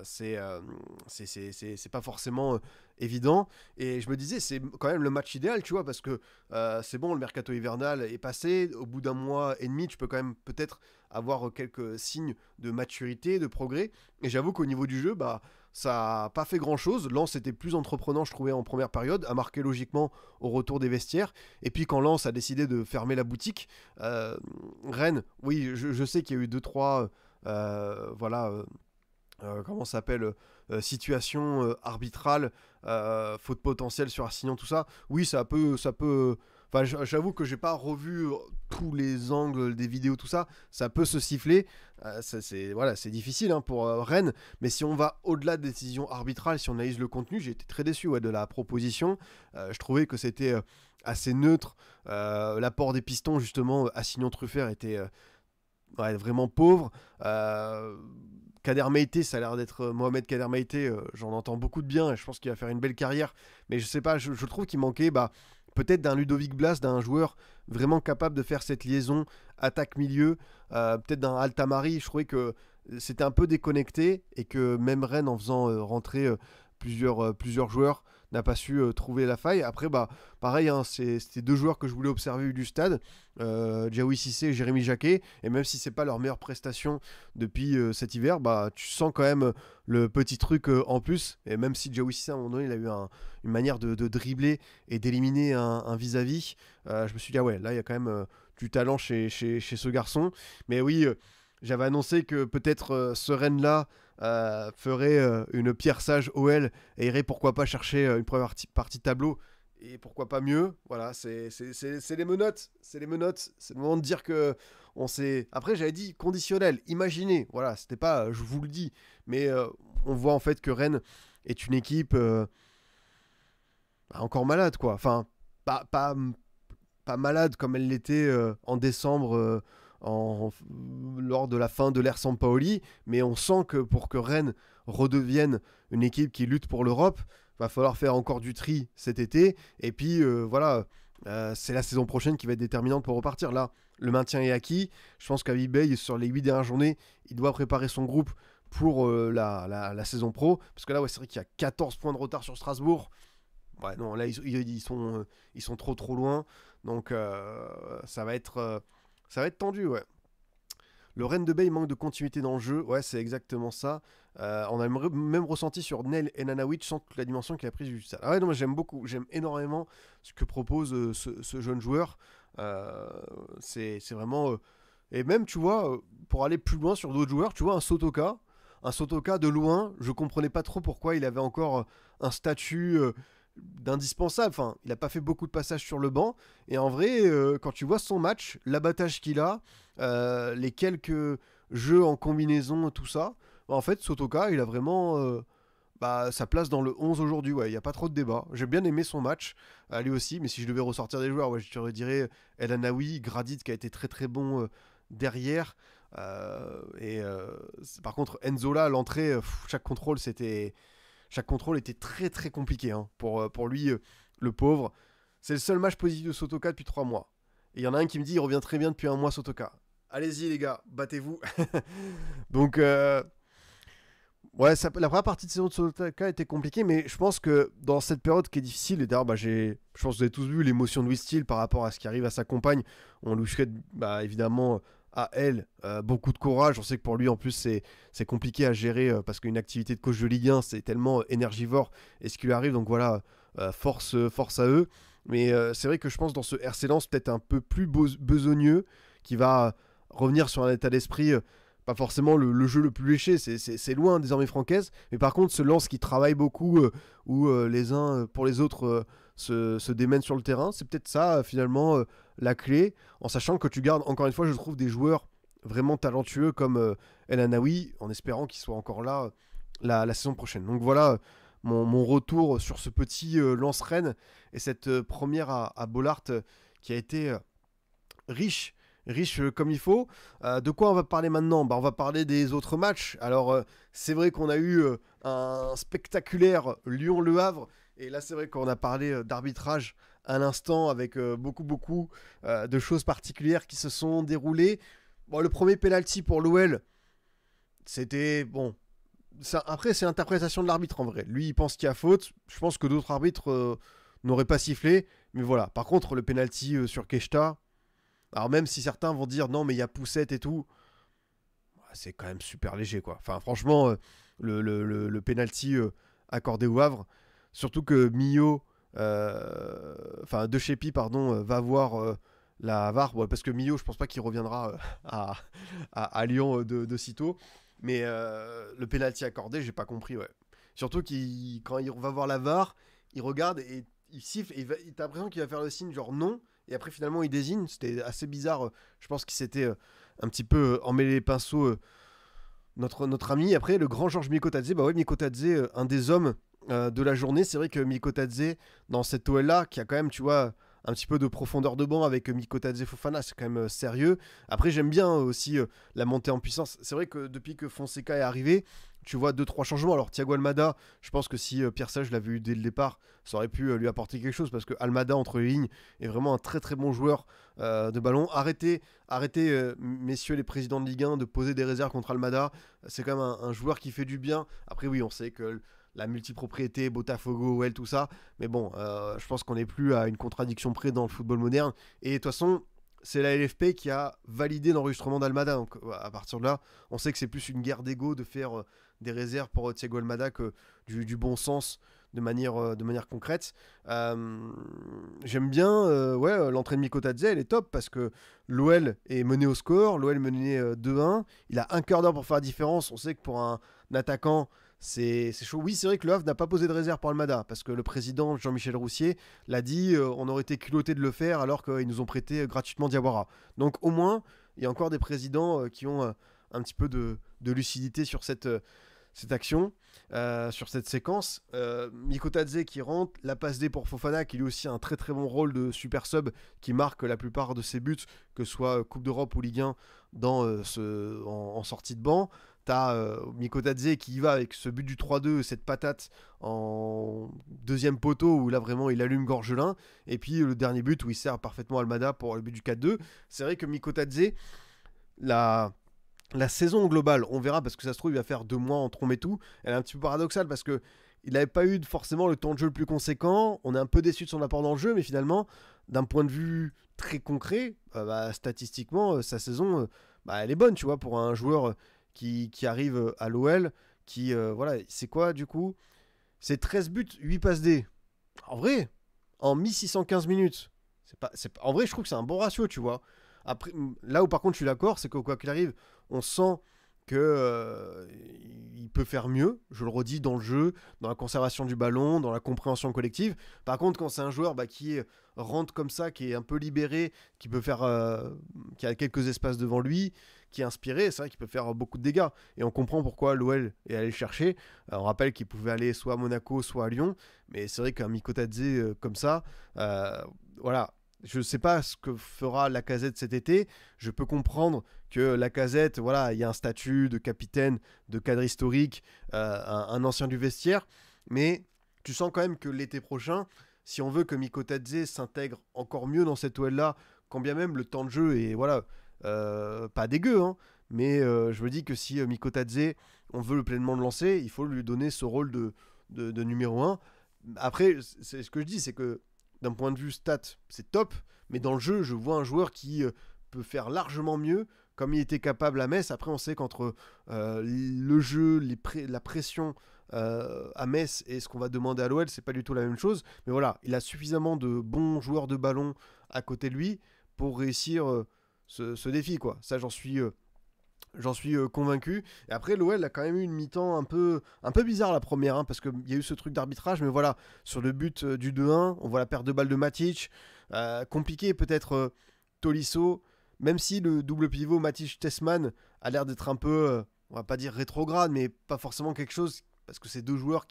c'est pas forcément évident. Et je me disais, c'est quand même le match idéal, tu vois, parce que c'est bon, le mercato hivernal est passé. Au bout d'un mois et demi, tu peux quand même peut-être avoir quelques signes de maturité, de progrès. Et j'avoue qu'au niveau du jeu, ça n'a pas fait grand chose. Lens était plus entreprenant, je trouvais, en première période, a marqué logiquement au retour des vestiaires. Et puis quand Lens a décidé de fermer la boutique, Rennes, oui, je sais qu'il y a eu 2-3 voilà, comment ça s'appelle, situation arbitrale, faute potentielle sur Assignon, tout ça. Oui, ça peut. Enfin, j'avoue que j'ai pas revu tous les angles des vidéos, tout ça. Ça peut se siffler. C'est difficile hein, pour Rennes. Mais si on va au-delà des décisions arbitrales, si on analyse le contenu, j'ai été très déçu de la proposition. Je trouvais que c'était assez neutre. L'apport des pistons, justement, Assignon-Truffert était ouais, vraiment pauvre. Kader Meïté, ça a l'air d'être Mohamed Kader Meïté, j'en entends beaucoup de bien et je pense qu'il va faire une belle carrière. Mais je sais pas, je trouve qu'il manquait peut-être d'un Ludovic Blas, d'un joueur vraiment capable de faire cette liaison attaque-milieu, peut-être d'un Altamari. Je trouvais que c'était un peu déconnecté et que même Rennes, en faisant rentrer plusieurs joueurs, n'a pas su trouver la faille. Après, pareil, hein, c'était deux joueurs que je voulais observer du stade, Diawy Cissé et Jérémy Jacquet. Et même si c'est pas leur meilleure prestation depuis cet hiver, tu sens quand même le petit truc en plus. Et même si Diawy Cissé, à un moment donné, il a eu une manière de dribbler et d'éliminer un vis-à-vis, je me suis dit, ah ouais, là, il y a quand même du talent chez ce garçon. Mais oui, j'avais annoncé que peut-être ce Rennes-là ferait une Pierre Sage OL et irait pourquoi pas chercher une première partie de tableau et pourquoi pas mieux. Voilà, c'est les menottes, c'est les menottes, c'est le moment de dire que on s'est. Après, j'avais dit conditionnel, imaginez, voilà, c'était pas je vous le dis, mais on voit en fait que Rennes est une équipe encore malade, quoi. Enfin, pas malade comme elle l'était en décembre lors de la fin de l'ère Sampaoli, mais on sent que pour que Rennes redevienne une équipe qui lutte pour l'Europe, va falloir faire encore du tri cet été, et puis voilà, c'est la saison prochaine qui va être déterminante pour repartir. Là, le maintien est acquis, je pense qu'Avi Bey, sur les 8 dernières journées, il doit préparer son groupe pour la saison pro, parce que là, ouais, c'est vrai qu'il y a 14 points de retard sur Strasbourg. Ouais, non, là, ils sont trop loin, donc ça va être tendu, ouais. Le Rennes de Bay manque de continuité dans le jeu, ouais, c'est exactement ça. On a même ressenti sur Nel et Nanawic sans toute la dimension qu'il a prise du stade. Ah ouais, non, mais j'aime énormément ce que propose ce jeune joueur. C'est vraiment. Et même, tu vois, pour aller plus loin sur d'autres joueurs, tu vois, un Sotoka de loin, je comprenais pas trop pourquoi il avait encore un statut d'indispensable. Enfin, il n'a pas fait beaucoup de passages sur le banc. Et en vrai, quand tu vois son match, l'abattage qu'il a, les quelques jeux en combinaison, tout ça, en fait, Sotoka, il a vraiment sa place dans le 11 aujourd'hui. Ouais, il n'y a pas trop de débat. J'ai bien aimé son match, lui aussi. Mais si je devais ressortir des joueurs, ouais, je te dirais El Anaoui, Gradit qui a été très très bon derrière. Par contre, Enzola, à l'entrée, chaque contrôle était très très compliqué hein, pour lui, le pauvre. C'est le seul match positif de Sotoka depuis 3 mois. Et il y en a un qui me dit il revient très bien depuis un mois Sotoka. Allez-y les gars, battez-vous. Donc ouais, la première partie de saison de Sotoka était compliquée, mais je pense que dans cette période qui est difficile, et d'ailleurs je pense que vous avez tous vu l'émotion de Wistil par rapport à ce qui arrive à sa compagne, on lui souhaite évidemment à elle beaucoup de courage. On sait que pour lui en plus c'est compliqué à gérer parce qu'une activité de coach de Ligue 1 c'est tellement énergivore et ce qui lui arrive, donc voilà, force à eux. Mais c'est vrai que je pense dans ce RC Lens peut-être un peu plus besogneux qui va revenir sur un état d'esprit pas forcément le jeu le plus léché, c'est loin désormais Francaise, mais par contre ce Lens qui travaille beaucoup où les uns pour les autres se démènent sur le terrain, c'est peut-être ça finalement la clé, en sachant que tu gardes encore une fois je trouve des joueurs vraiment talentueux comme El Anaoui, en espérant qu'ils soient encore là la saison prochaine. Donc voilà mon retour sur ce petit Lens-Rennes et cette première à Bollaert qui a été riche comme il faut. De quoi on va parler maintenant ? On va parler des autres matchs. Alors, c'est vrai qu'on a eu un spectaculaire Lyon-Le Havre. Et là, c'est vrai qu'on a parlé d'arbitrage à l'instant avec beaucoup de choses particulières qui se sont déroulées. Bon, le premier penalty pour l'OL, c'était bon. Après, c'est l'interprétation de l'arbitre en vrai. Lui, il pense qu'il y a faute. Je pense que d'autres arbitres n'auraient pas sifflé. Mais voilà. Par contre, le penalty sur Keshta, alors même si certains vont dire non mais il y a poussette et tout, c'est quand même super léger quoi. Enfin franchement le penalty accordé au Havre, surtout que Millau, De Sheppy pardon, va voir la VAR, parce que Millau je pense pas qu'il reviendra à Lyon de sitôt, mais le penalty accordé j'ai pas compris ouais. Surtout quand il va voir la VAR, il regarde et il siffle et t'as l'impression qu'il va faire le signe genre non. Et après, finalement, il désigne. C'était assez bizarre. Je pense qu'il s'était un petit peu emmêlé les pinceaux, notre ami. Après, le grand Georges Mikotadze. Bah ouais, Mikotadze, un des hommes de la journée. C'est vrai que Mikotadze, dans cette OL-là, qui a quand même, tu vois, un petit peu de profondeur de banc avec Mikotadze Fofana, c'est quand même sérieux. Après, j'aime bien aussi la montée en puissance. C'est vrai que depuis que Fonseca est arrivé, tu vois 2-3 changements. Alors Thiago Almada, je pense que si Pierre Sage l'avait eu dès le départ, ça aurait pu lui apporter quelque chose parce que Almada entre les lignes est vraiment un très très bon joueur de ballon. Arrêtez, messieurs les présidents de Ligue 1, de poser des réserves contre Almada. C'est quand même un joueur qui fait du bien. Après oui, on sait que la multipropriété, Botafogo, OL, tout ça. Mais bon, je pense qu'on n'est plus à une contradiction près dans le football moderne. Et de toute façon, c'est la LFP qui a validé l'enregistrement d'Almada. Donc à partir de là, on sait que c'est plus une guerre d'ego de faire des réserves pour Thiago Almada que du bon sens de manière concrète. J'aime bien l'entrée de Mikotadze, elle est top parce que l'OL est mené au score, l'OL mené 2-1. Il a un quart d'heure pour faire la différence. On sait que pour un attaquant, c'est chaud. Oui, c'est vrai que le Havre n'a pas posé de réserve pour Almada parce que le président Jean-Michel Roussier l'a dit, on aurait été culotté de le faire alors qu'ils nous ont prêté gratuitement Diawara. Donc au moins, il y a encore des présidents qui ont un petit peu de lucidité sur cette action, sur cette séquence. Mikotadze qui rentre, la passe D pour Fofana qui lui aussi a un très très bon rôle de super sub qui marque la plupart de ses buts, que ce soit Coupe d'Europe ou Ligue 1 en sortie de banc. T'as Mikotadze qui y va avec ce but du 3-2, cette patate en deuxième poteau où là vraiment il allume Gorgelin. Et puis le dernier but où il sert parfaitement Almada pour le but du 4-2. C'est vrai que Mikotadze, la saison globale, on verra parce que ça se trouve il va faire 2 mois en trombe et tout, elle est un petit peu paradoxale parce que il n'avait pas eu forcément le temps de jeu le plus conséquent. On est un peu déçu de son apport dans le jeu, mais finalement, d'un point de vue très concret, statistiquement, sa saison, elle est bonne, tu vois, pour un joueur qui arrive à l'OL, voilà, c'est quoi du coup? C'est 13 buts, 8 passes D. En vrai, en 1615 minutes, en vrai, je trouve que c'est un bon ratio, tu vois. Après, là où par contre je suis d'accord, c'est que quoi qu'il arrive, on sent que il peut faire mieux, je le redis, dans le jeu, dans la conservation du ballon, dans la compréhension collective. Par contre, quand c'est un joueur qui rentre comme ça, qui est un peu libéré, qui peut faire, qui a quelques espaces devant lui, qui est inspiré, c'est vrai qu'il peut faire beaucoup de dégâts. Et on comprend pourquoi l'OL est allé le chercher. On rappelle qu'il pouvait aller soit à Monaco, soit à Lyon, mais c'est vrai qu'un Mikotadze comme ça, voilà. Je ne sais pas ce que fera Lacazette cet été. Je peux comprendre que Lacazette, voilà, il y a un statut de capitaine, de cadre historique, un ancien du vestiaire. Mais tu sens quand même que l'été prochain, si on veut que Mikotadze s'intègre encore mieux dans cette OL-là, quand bien même le temps de jeu est voilà, pas dégueu, hein, mais je me dis que si Mikotadze, on veut pleinement le lancer, il faut lui donner ce rôle de numéro 1. Après, c'est ce que je dis, c'est que d'un point de vue stat, c'est top, mais dans le jeu, je vois un joueur qui peut faire largement mieux, comme il était capable à Metz. Après, on sait qu'entre le jeu, la pression à Metz et ce qu'on va demander à l'OL, c'est pas du tout la même chose. Mais voilà, il a suffisamment de bons joueurs de ballon à côté de lui pour réussir ce défi, quoi. Ça, j'en suis convaincu. Et après, l'OL a quand même eu une mi-temps un peu bizarre la première, hein, parce qu'il y a eu ce truc d'arbitrage. Mais voilà, sur le but du 2-1, on voit la perte de balle de Matic. Compliqué peut-être Tolisso, même si le double pivot Matic-Tessman a l'air d'être un peu, on va pas dire rétrograde, mais pas forcément quelque chose. Parce que c'est 2 joueurs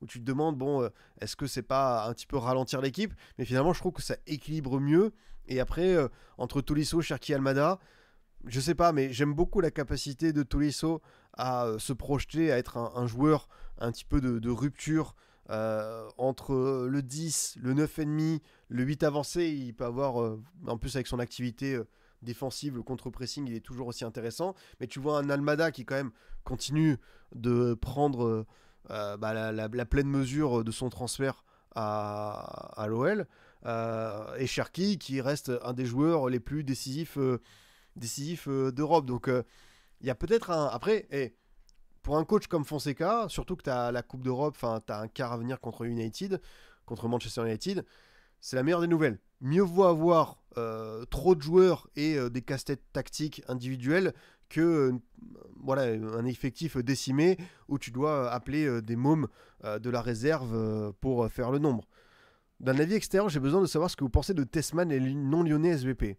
où tu te demandes, est-ce que c'est pas un petit peu ralentir l'équipe? Mais finalement, je trouve que ça équilibre mieux. Et après, entre Tolisso, Cherki, Almada, je sais pas, mais j'aime beaucoup la capacité de Tolisso à se projeter, à être un joueur un petit peu de rupture entre le 10, le 9,5, le 8 avancé. Il peut avoir, en plus avec son activité défensive, le contre-pressing, il est toujours aussi intéressant. Mais tu vois un Almada qui quand même continue de prendre la pleine mesure de son transfert à l'OL. Et Cherki qui reste un des joueurs les plus décisifs d'Europe. Donc il y a peut-être un... Après, pour un coach comme Fonseca, surtout que tu as la Coupe d'Europe, enfin tu as un quart à venir contre Manchester United, c'est la meilleure des nouvelles. Mieux vaut avoir trop de joueurs et des casse-têtes tactiques individuelles que voilà, un effectif décimé où tu dois appeler des mômes de la réserve pour faire le nombre. D'un avis extérieur, j'ai besoin de savoir ce que vous pensez de Tessman et non-lyonnais SVP.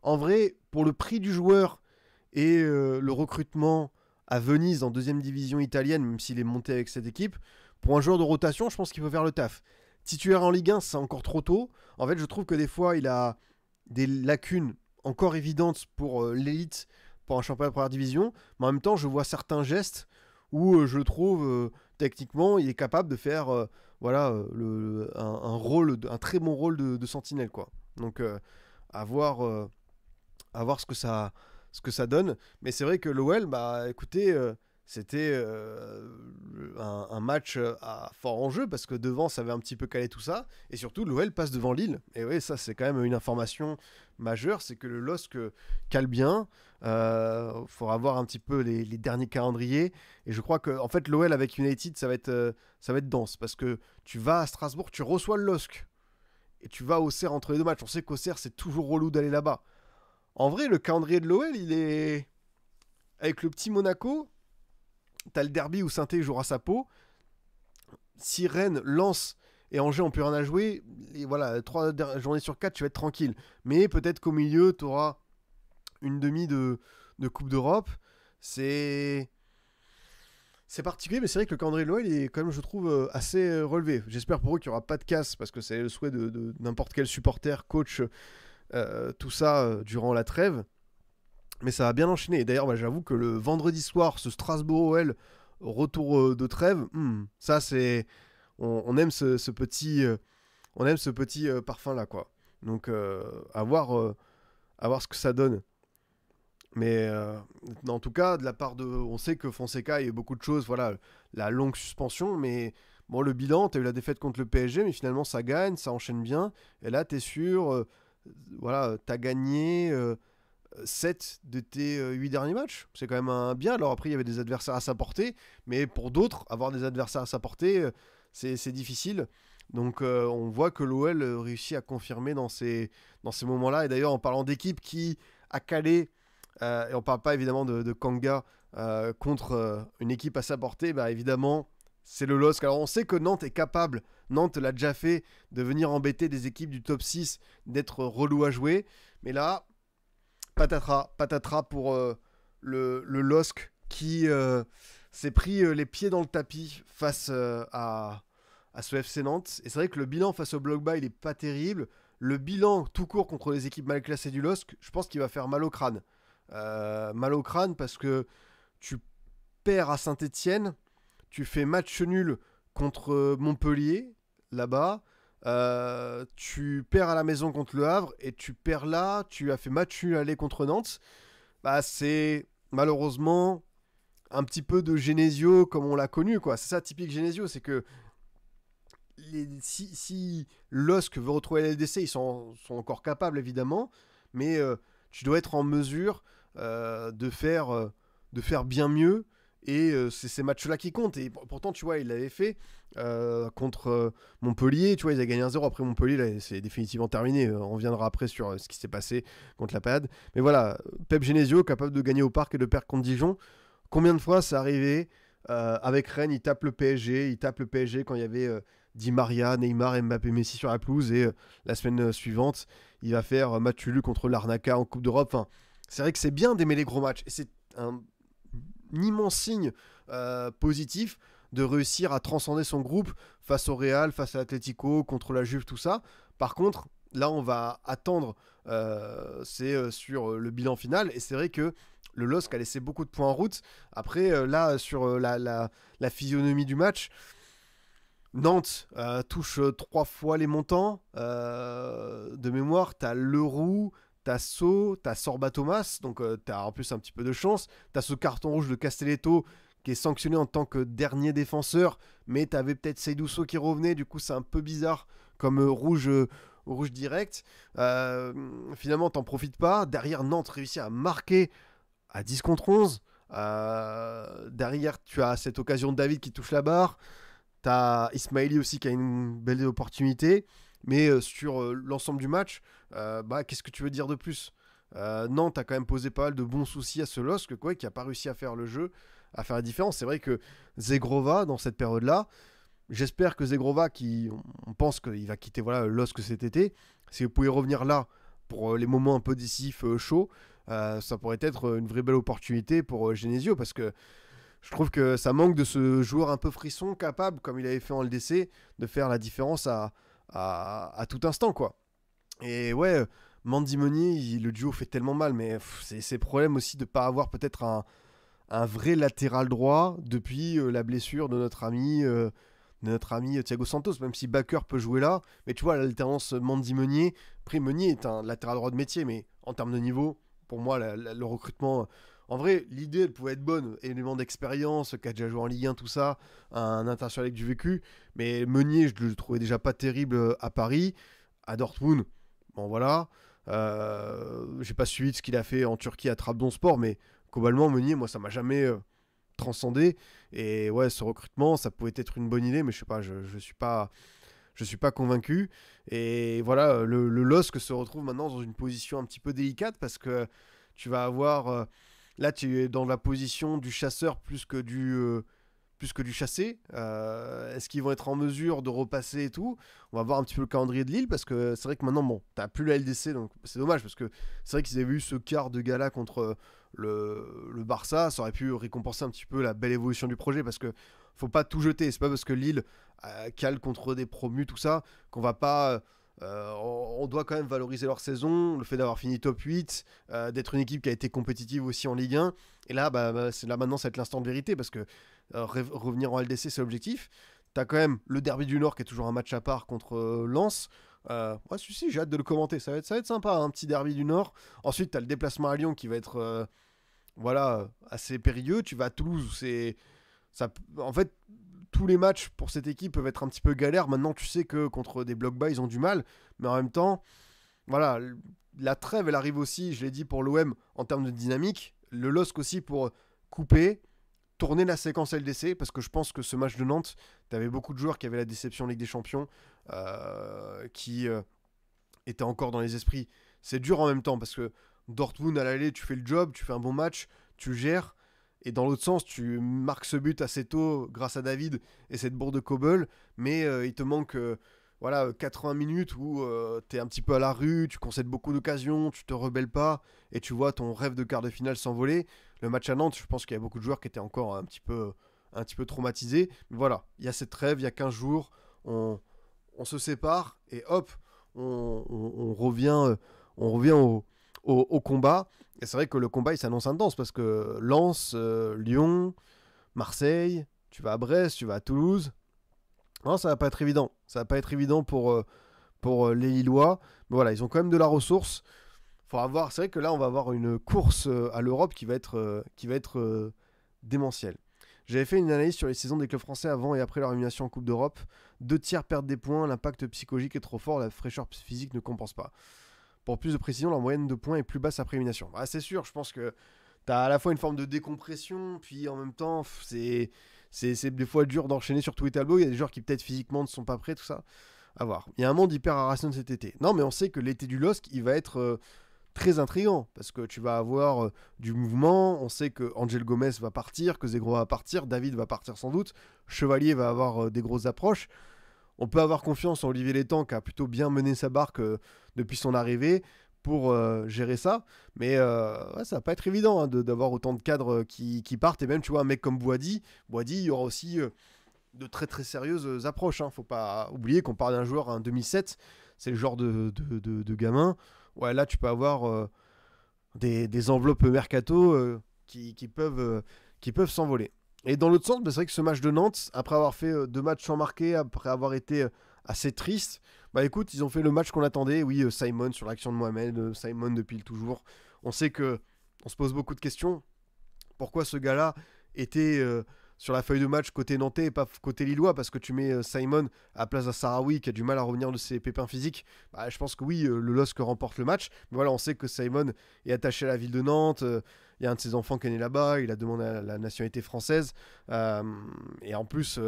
En vrai, pour le prix du joueur et le recrutement à Venise en 2e division italienne, même s'il est monté avec cette équipe, pour un joueur de rotation, je pense qu'il peut faire le taf. titulaire en Ligue 1, c'est encore trop tôt. En fait, je trouve que des fois, il a des lacunes encore évidentes pour l'élite, pour un championnat de première division. Mais en même temps, je vois certains gestes où je trouve techniquement, il est capable de faire un très bon rôle de sentinelle, quoi. Donc, à voir, ce que ça donne. Mais c'est vrai que l'OL, bah écoutez, c'était un match à fort enjeu parce que devant, ça avait un petit peu calé tout ça. Et surtout, l'OL passe devant Lille. Et oui, ça, c'est quand même une information majeure, c'est que le LOSC cale bien. Il faudra voir un petit peu les derniers calendriers. Et je crois que en fait, l'OL avec United, ça va être dense parce que tu vas à Strasbourg, tu reçois le LOSC et tu vas à Auxerre entre les deux matchs. On sait qu'Auxerre, c'est toujours relou d'aller là-bas. En vrai, le calendrier de l'OL, il est. Avec le petit Monaco, t'as le derby où Saint-Étienne jouera sa peau. Si Rennes, Lens et Angers ont plus rien à jouer, et voilà, 3 journées sur 4, tu vas être tranquille. Mais peut-être qu'au milieu, t'auras une demi de Coupe d'Europe. C'est. C'est particulier, mais c'est vrai que le calendrier de l'OL est quand même, je trouve, assez relevé. J'espère pour eux qu'il n'y aura pas de casse, parce que c'est le souhait de n'importe quel supporter, coach, tout ça durant la trêve. Mais ça a bien enchaîné. Et d'ailleurs, bah, j'avoue que le vendredi soir, ce Strasbourg-OL, retour de trêve, ça c'est. On aime ce petit. On aime ce petit parfum-là, quoi. Donc, à voir ce que ça donne. Mais en tout cas, de la part de. On sait que Fonseca, il y a eu beaucoup de choses. Voilà, la longue suspension. Mais bon, le bilan, tu as eu la défaite contre le PSG, mais finalement, ça gagne, ça enchaîne bien. Et là, tu es sûr. Voilà, tu as gagné 7 de tes 8 derniers matchs. C'est quand même un bien. Alors après, il y avait des adversaires à sa portée. Mais pour d'autres, avoir des adversaires à sa portée, c'est difficile. Donc on voit que l'OL réussit à confirmer dans ces moments-là. Et d'ailleurs, en parlant d'équipe qui a calé, et on parle pas évidemment de Kanga contre une équipe à sa portée, bah évidemment, c'est le LOSC. Alors on sait que Nantes est capable, Nantes l'a déjà fait, de venir embêter des équipes du top 6, d'être relou à jouer. Mais là, patatras pour le LOSC qui s'est pris les pieds dans le tapis face à ce FC Nantes. Et c'est vrai que le bilan face au bloc bas, il est pas terrible. Le bilan tout court contre les équipes mal classées du LOSC, je pense qu'il va faire mal au crâne. Mal au crâne parce que tu perds à Saint-Etienne, tu fais match nul contre Montpellier, là-bas, tu perds à la maison contre Le Havre, et tu perds là, tu as fait match nul aller contre Nantes. Bah, c'est malheureusement un petit peu de Genesio comme on l'a connu, quoi. C'est ça, typique Genesio, c'est que si LOSC veut retrouver la LDC, ils sont encore capables, évidemment, mais tu dois être en mesure de faire bien mieux. Et c'est ces matchs-là qui comptent. Et pourtant, tu vois, il l'avait fait contre Montpellier. Tu vois, ils avaient gagné 1-0. Après Montpellier, là, c'est définitivement terminé. On reviendra après sur ce qui s'est passé contre la Payade. Mais voilà, Pep Genesio, capable de gagner au parc et de perdre contre Dijon. Combien de fois c'est arrivé avec Rennes, il tape le PSG. Il tape le PSG quand il y avait Di Maria, Neymar, Mbappé, Messi sur la pelouse. Et la semaine suivante, il va faire match nul contre l'Arnaca en Coupe d'Europe. Enfin, c'est vrai que c'est bien d'aimer les gros matchs. Et c'est un immense signe positif de réussir à transcender son groupe face au Real, face à l'Atlético, contre la Juve, tout ça. Par contre, là, on va attendre, c'est sur le bilan final. Et c'est vrai que le LOSC a laissé beaucoup de points en route. Après, là, sur la physionomie du match, Nantes touche 3 fois les montants. De mémoire, t'as Leroux, t'as Sceaux, t'as Sorba Thomas, donc t'as en plus un petit peu de chance. T'as ce carton rouge de Castelletto qui est sanctionné en tant que dernier défenseur, mais t'avais peut-être Seydou Sow qui revenait, du coup c'est un peu bizarre comme rouge direct. Finalement, t'en profites pas. Derrière, Nantes réussit à marquer à 10 contre 11. Derrière, tu as cette occasion de David qui touche la barre. T'as Ismaili aussi qui a une belle opportunité. Mais sur l'ensemble du match, qu'est-ce que tu veux dire de plus? Nantes a quand même posé pas mal de bons soucis à ce LOSC, quoi, qui n'a pas réussi à faire le jeu, à faire la différence. C'est vrai que Zegrova, dans cette période-là, j'espère que Zegrova, on pense qu'il va quitter le LOSC cet été, si vous pouvez revenir là pour les moments un peu décisifs chauds, ça pourrait être une vraie belle opportunité pour Genesio, parce que Je trouve que ça manque de ce joueur un peu frisson, capable, comme il avait fait en LDC, de faire la différence à tout instant, quoi. Et ouais, Mandy Meunier, le duo fait tellement mal, mais c'est le problème aussi de ne pas avoir peut-être un vrai latéral droit depuis la blessure de notre ami Thiago Santos, même si Bakker peut jouer là. Mais tu vois, l'alternance Mandy-Meunier, après Meunier est un latéral droit de métier, mais en termes de niveau, pour moi, le recrutement... En vrai, l'idée, elle pouvait être bonne. Élément d'expérience, qui a déjà joué en Ligue 1, tout ça, un international avec du vécu. Mais Meunier, je le trouvais déjà pas terrible à Paris. À Dortmund, bon voilà. J'ai pas suivi ce qu'il a fait en Turquie à Trabzonspor, mais globalement, Meunier, moi, ça m'a jamais transcendé. Et ouais, ce recrutement, ça pouvait être une bonne idée, mais je sais pas, je suis pas convaincu. Et voilà, le LOSC se retrouve maintenant dans une position un petit peu délicate parce que tu vas avoir. Là, tu es dans la position du chasseur plus que du chassé. Est-ce qu'ils vont être en mesure de repasser et tout? On va voir un petit peu le calendrier de Lille parce que c'est vrai que maintenant, bon, t'as plus la LDC, donc c'est dommage parce que c'est vrai qu'ils avaient eu ce quart de gala contre le Barça. Ça aurait pu récompenser un petit peu la belle évolution du projet parce que faut pas tout jeter. C'est pas parce que Lille cale contre des promus, tout ça, qu'on va pas. On doit quand même valoriser leur saison, le fait d'avoir fini top 8, d'être une équipe qui a été compétitive aussi en Ligue 1. Et là, là maintenant, ça va être l'instant de vérité parce que revenir en LDC, c'est l'objectif. T'as quand même le derby du Nord qui est toujours un match à part contre Lens. Ouais, si, j'ai hâte de le commenter. Ça va être sympa, un petit derby du Nord. Ensuite, t'as le déplacement à Lyon qui va être voilà, assez périlleux. Tu vas à Toulouse où en fait, tous les matchs pour cette équipe peuvent être un petit peu galères. Maintenant, tu sais que contre des blocs bas, ils ont du mal. Mais en même temps, voilà, la trêve, elle arrive aussi, je l'ai dit pour l'OM, en termes de dynamique. Le LOSC aussi pour couper, tourner la séquence LDC, parce que je pense que ce match de Nantes, tu avais beaucoup de joueurs qui avaient la déception Ligue des Champions, qui étaient encore dans les esprits. C'est dur en même temps, parce que Dortmund à l'aller, tu fais le job, tu fais un bon match, tu gères, et dans l'autre sens, tu marques ce but assez tôt grâce à David et cette bourde de Kobel, mais il te manque voilà, 80 minutes où tu es un petit peu à la rue, tu concèdes beaucoup d'occasions, tu te rebelles pas, et tu vois ton rêve de quart de finale s'envoler. Le match à Nantes, je pense qu'il y a beaucoup de joueurs qui étaient encore un petit peu traumatisés. Mais voilà, il y a cette trêve, il y a 15 jours, on se sépare, et hop, on revient au combat. Et c'est vrai que le combat, il s'annonce intense, parce que Lens, Lyon, Marseille, tu vas à Brest, tu vas à Toulouse. Non, ça va pas être évident. Ça va pas être évident pour les Lillois. Mais voilà, ils ont quand même de la ressource. Faudra voir. C'est vrai que là, on va avoir une course à l'Europe qui va être démentielle. J'avais fait une analyse sur les saisons des clubs français avant et après leur élimination en Coupe d'Europe. 2 tiers perdent des points, l'impact psychologique est trop fort, la fraîcheur physique ne compense pas. Pour plus de précision, leur moyenne de points est plus basse après élimination. Ah, c'est sûr, je pense que t'as à la fois une forme de décompression, puis en même temps, c'est des fois dur d'enchaîner sur tout et tableau. Il y a des joueurs qui peut-être physiquement ne sont pas prêts, tout ça. À voir. Il y a un monde hyper rationnel cet été. Non, mais on sait que l'été du LOSC, il va être très intriguant parce que tu vas avoir du mouvement. On sait que Angel Gomez va partir, que Zegro va partir, David va partir sans doute, Chevalier va avoir des grosses approches. On peut avoir confiance en Olivier Létang qui a plutôt bien mené sa barque depuis son arrivée pour gérer ça. Mais ouais, ça va pas être évident d'avoir autant de cadres qui partent. Et même, tu vois, un mec comme Boadi, il y aura aussi de très très sérieuses approches. Faut pas oublier qu'on parle d'un joueur en 2007. C'est le genre de gamin. Ouais, là, tu peux avoir des enveloppes mercato qui peuvent s'envoler. Et dans l'autre sens, c'est vrai que ce match de Nantes, après avoir fait 2 matchs sans marquer, après avoir été assez triste, bah écoute, ils ont fait le match qu'on attendait. Oui, Simon sur l'action de Mohamed, Simon depuis le toujours. On sait que on se pose beaucoup de questions. Pourquoi ce gars-là était sur la feuille de match côté nantais et pas côté lillois? Parce que tu mets Simon à la place d'un Sahraoui qui a du mal à revenir de ses pépins physiques. Bah, je pense que oui, le LOSC remporte le match. Mais voilà, on sait que Simon est attaché à la ville de Nantes. Il y a un de ses enfants qui est né là-bas. Il a demandé la nationalité française. Et en plus,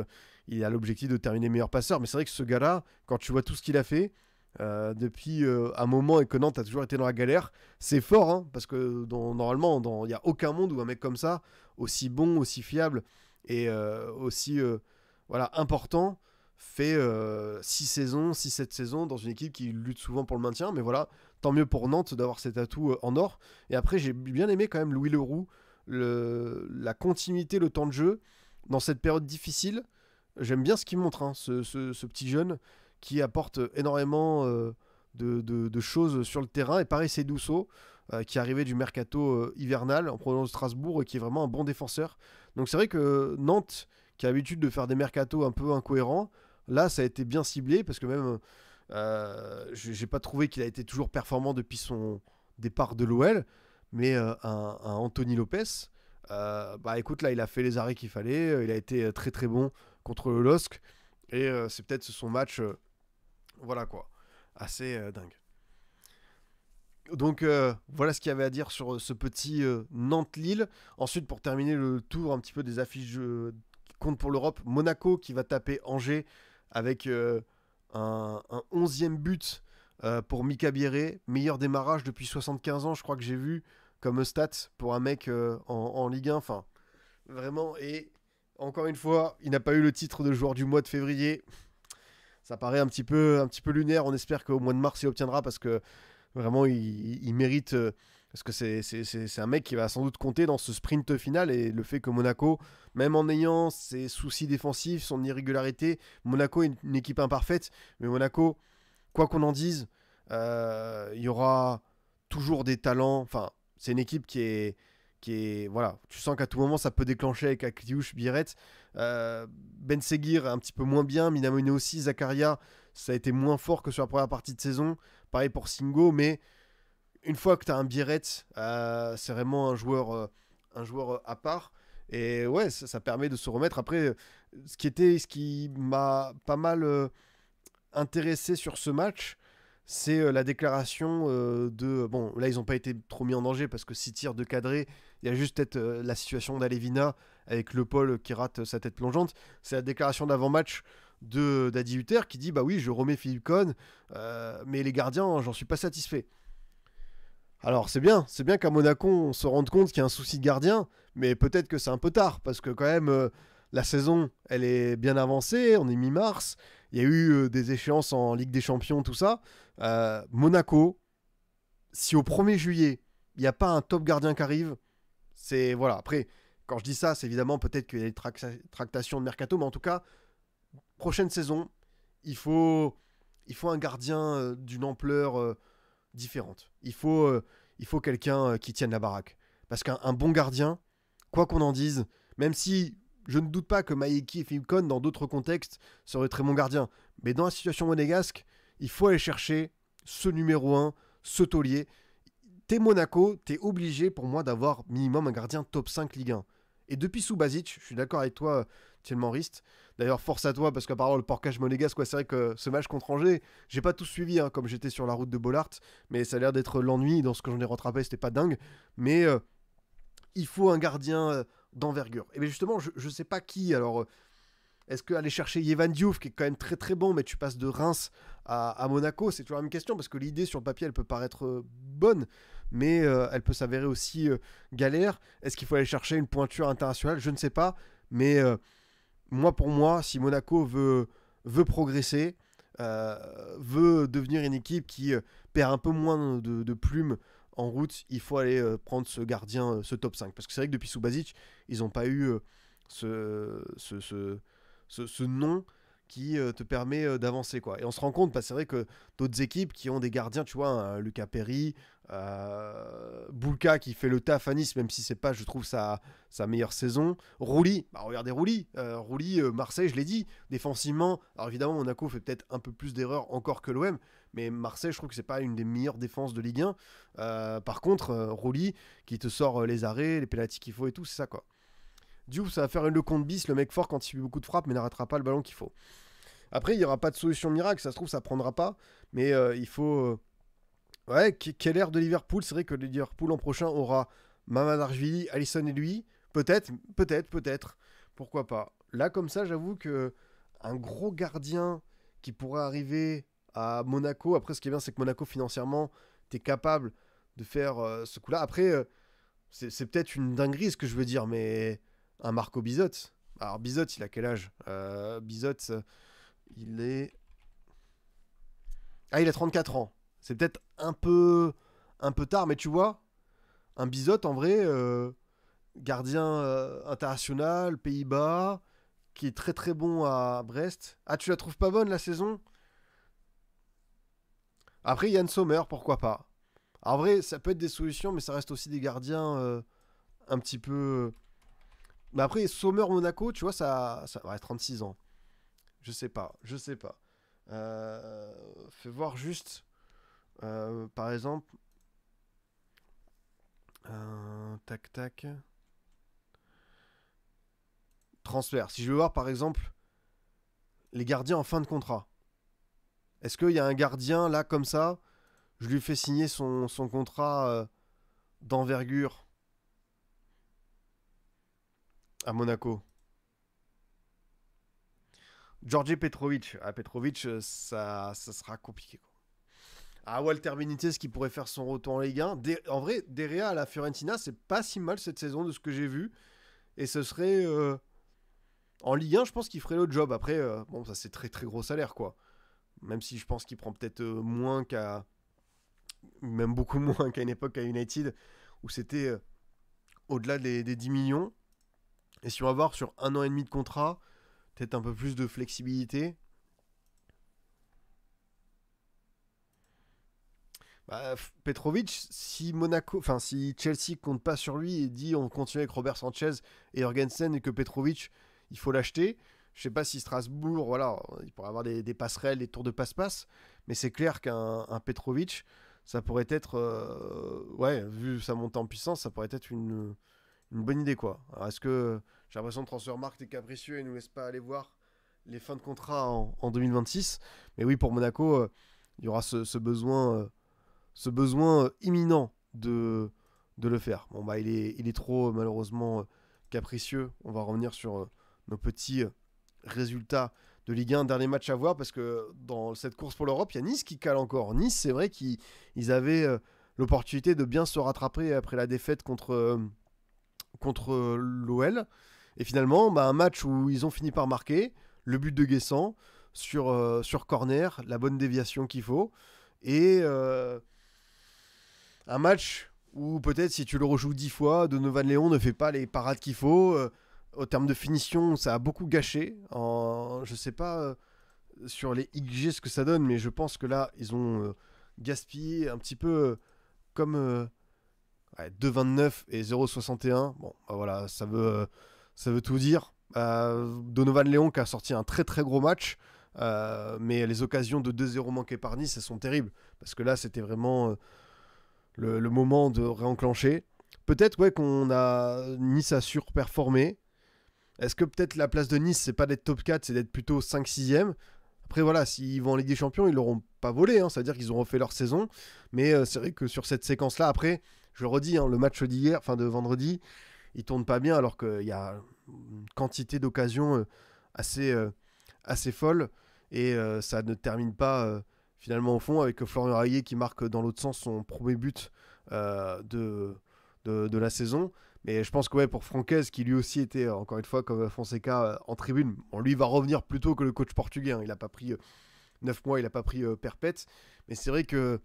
il a l'objectif de terminer meilleur passeur. Mais c'est vrai que ce gars-là, quand tu vois tout ce qu'il a fait, depuis un moment et que Nantes a toujours été dans la galère, c'est fort, hein, parce que normalement, il n'y a aucun monde où un mec comme ça, aussi bon, aussi fiable et aussi voilà, important, fait 6-7 saisons dans une équipe qui lutte souvent pour le maintien. Mais voilà, tant mieux pour Nantes d'avoir cet atout en or. Et après, j'ai bien aimé quand même Louis Leroux, la continuité, le temps de jeu dans cette période difficile. J'aime bien ce qu'il montre, hein, ce petit jeune qui apporte énormément de choses sur le terrain. Et pareil, c'est Dousso, qui est arrivé du mercato hivernal en provenance de Strasbourg et qui est vraiment un bon défenseur. Donc c'est vrai que Nantes, qui a l'habitude de faire des mercatos un peu incohérents, là ça a été bien ciblé parce que même j'ai pas trouvé qu'il a été toujours performant depuis son départ de l'OL, mais un Anthony Lopez, bah écoute, là il a fait les arrêts qu'il fallait, il a été très très bon contre le LOSC, et c'est peut-être son match, voilà quoi, assez dingue. Donc voilà ce qu'il y avait à dire sur ce petit Nantes-Lille. Ensuite, pour terminer le tour un petit peu des affiches qui comptent pour l'Europe, Monaco qui va taper Angers avec un 11e but pour Mika Bieré. Meilleur démarrage depuis 75 ans, je crois que j'ai vu comme stat pour un mec en Ligue 1. Enfin, vraiment. Et encore une fois, il n'a pas eu le titre de joueur du mois de février. Ça paraît un petit peu lunaire. On espère qu'au mois de mars, il obtiendra parce que vraiment, il mérite. Parce que c'est un mec qui va sans doute compter dans ce sprint final. Et le fait que Monaco, même en ayant ses soucis défensifs, son irrégularité, Monaco est une équipe imparfaite. Mais Monaco, quoi qu'on en dise, il y aura toujours des talents. Enfin, c'est une équipe qui est voilà, tu sens qu'à tout moment ça peut déclencher avec Akliouche, Biret. Ben Seguir un petit peu moins bien, Minamino aussi, Zakaria ça a été moins fort que sur la première partie de saison, pareil pour Singo, mais une fois que tu as un Biret, c'est vraiment un joueur à part, et ouais, ça permet de se remettre. Après, ce qui m'a pas mal intéressé sur ce match, c'est la déclaration de... Bon, là, ils n'ont pas été trop mis en danger parce que 6 tirs de cadré, il y a juste peut-être la situation d'Alevina avec Le Paul qui rate sa tête plongeante. C'est la déclaration d'avant-match d'Adi Hutter qui dit « Bah oui, je remets Philippe Cohn, mais les gardiens, j'en suis pas satisfait. » Alors c'est bien qu'à Monaco, on se rende compte qu'il y a un souci de gardien, mais peut-être que c'est un peu tard, parce que quand même, la saison, elle est bien avancée, on est mi-mars, il y a eu des échéances en Ligue des Champions, tout ça. Monaco, si au 1er juillet, il n'y a pas un top gardien qui arrive, c'est... Voilà, après, quand je dis ça, c'est évidemment peut-être qu'il y a des tractations de mercato, mais en tout cas, prochaine saison, il faut un gardien d'une ampleur différente. Il faut quelqu'un qui tienne la baraque. Parce qu'un bon gardien, quoi qu'on en dise, même si je ne doute pas que Maeki et Philippe Cohn, dans d'autres contextes, seraient très bons gardiens, mais dans la situation monégasque, il faut aller chercher ce numéro 1, ce taulier. T'es Monaco, t'es obligé pour moi d'avoir minimum un gardien top 5 Ligue 1. Et depuis Subasic, je suis d'accord avec toi, Thierry Rist. D'ailleurs, force à toi, parce qu'apparemment, le porcage monégasque, c'est vrai que ce match contre Angers, j'ai pas tout suivi, hein, comme j'étais sur la route de Bollaert, mais ça a l'air d'être l'ennui. Dans ce que j'en ai rattrapé, c'était pas dingue. Mais il faut un gardien d'envergure. Et bien justement, je sais pas qui. Alors, est-ce qu'aller chercher Yvan Diouf, qui est quand même très très bon, mais tu passes de Reims à Monaco, c'est toujours la même question, parce que l'idée sur le papier, elle peut paraître bonne, mais elle peut s'avérer aussi galère. Est-ce qu'il faut aller chercher une pointure internationale? Je ne sais pas, mais pour moi, si Monaco veut progresser, veut devenir une équipe qui perd un peu moins de plumes en route, il faut aller prendre ce gardien, ce top 5. Parce que c'est vrai que depuis Subasic, ils n'ont pas eu ce nom qui te permet d'avancer, quoi. Et on se rend compte, c'est vrai que d'autres équipes qui ont des gardiens, tu vois, un Lucas Perry, Boulka qui fait le taf à Nice, même si c'est pas, je trouve, sa meilleure saison. Rouli, regardez Rouli. Rouli, Marseille, je l'ai dit, défensivement. Alors évidemment, Monaco fait peut-être un peu plus d'erreurs encore que l'OM, mais Marseille, je trouve que c'est pas une des meilleures défenses de Ligue 1. Par contre, Rouli qui te sort les arrêts, les pénaltys qu'il faut et tout, c'est ça, quoi. Diouf, ça va faire une le compte bis, le mec fort quand il fait beaucoup de frappes, mais n'arrêtera pas le ballon qu'il faut. Après, il n'y aura pas de solution miracle, ça se trouve, ça prendra pas, mais il faut... Ouais, quel air de Liverpool. C'est vrai que le Liverpool en prochain aura Mamardashvili, Alisson et lui. Peut-être. Pourquoi pas. Là, comme ça, j'avoue que un gros gardien qui pourrait arriver à Monaco. Après, ce qui est bien, c'est que Monaco, financièrement, t'es capable de faire ce coup-là. Après, c'est peut-être une dinguerie ce que je veux dire, mais un Marco Bizot. Alors, Bizot, il a quel âge Bizot, il est... Ah, il a 34 ans. C'est peut-être un peu tard, mais tu vois, un Bizot, en vrai, Gardien international, Pays-Bas, qui est très très bon à Brest. Ah, tu la trouves pas bonne la saison? Après, Yann Sommer, pourquoi pas? En vrai, ça peut être des solutions, mais ça reste aussi des gardiens un petit peu. Mais après, Sommer Monaco, tu vois, ça va 36 ans. Je sais pas, je sais pas. Fais voir juste, par exemple, tac tac, transfert. Si je veux voir, par exemple, les gardiens en fin de contrat. Est-ce qu'il y a un gardien là comme ça? Je lui fais signer son contrat d'envergure à Monaco. Georgi Petrovic. Ah, Petrovic, ça sera compliqué, quoi. Ah, Walter Benitez qui pourrait faire son retour en Ligue 1. En vrai, Derrea à la Fiorentina, c'est pas si mal cette saison de ce que j'ai vu. Et ce serait. En Ligue 1, je pense qu'il ferait le job. Après, bon, ça c'est très très gros salaire, quoi. Même si je pense qu'il prend peut-être moins qu'à. Même beaucoup moins qu'à une époque à United, où c'était au-delà des 10 millions. Et si on va voir sur 1 an et demi de contrat, peut-être un peu plus de flexibilité. Bah, Petrovic, si Monaco, enfin si Chelsea compte pas sur lui et dit on continue avec Robert Sanchez et Jorgensen et que Petrovic, il faut l'acheter. Je sais pas si Strasbourg, voilà, il pourrait avoir des passerelles, des tours de passe-passe, mais c'est clair qu'un Petrovic, ça pourrait être, ouais, vu sa montée en puissance, ça pourrait être une bonne idée, quoi. Alors est-ce que j'ai l'impression que Transfermarkt est capricieux et nous laisse pas aller voir les fins de contrat en 2026, mais oui, pour Monaco, il y aura ce besoin imminent de le faire. Bon, bah, il est trop, malheureusement, capricieux. On va revenir sur nos petits résultats de Ligue 1. Dernier match à voir, parce que dans cette course pour l'Europe, il y a Nice qui cale encore. Nice, c'est vrai qu'ils avaient l'opportunité de bien se rattraper après la défaite contre l'OL. Et finalement, bah, un match où ils ont fini par marquer le but de Guessant sur corner, la bonne déviation qu'il faut. Et un match où peut-être si tu le rejoues 10 fois, Donovan Léon ne fait pas les parades qu'il faut. Au terme de finition, ça a beaucoup gâché. Je sais pas sur les XG ce que ça donne, mais je pense que là, ils ont gaspillé un petit peu comme ouais, 2,29 et 0,61. Bon, bah voilà, ça veut tout dire. Donovan Léon qui a sorti un très très gros match. Mais les occasions de 2-0 manquées par Nice, elles sont terribles. Parce que là, c'était vraiment le moment de réenclencher. Peut-être ouais, qu'on a Nice a surperformé. Est-ce que peut-être la place de Nice, c'est pas d'être top 4, c'est d'être plutôt 5-6e? Après voilà, s'ils vont en Ligue des Champions, ils l'auront pas volé, hein, c'est-à-dire qu'ils ont refait leur saison. Mais c'est vrai que sur cette séquence-là, après, je le redis, hein, le match d'hier, enfin de vendredi, il tourne pas bien alors qu'il y a une quantité d'occasions assez, assez folle. Et ça ne termine pas finalement au fond avec Florian Rayet qui marque dans l'autre sens son premier but de la saison. Mais je pense que ouais, pour Franquez, qui lui aussi était, encore une fois, comme Fonseca, en tribune, bon, lui il va revenir plus tôt que le coach portugais. Hein. Il n'a pas pris 9 mois, il n'a pas pris perpète. Mais c'est vrai que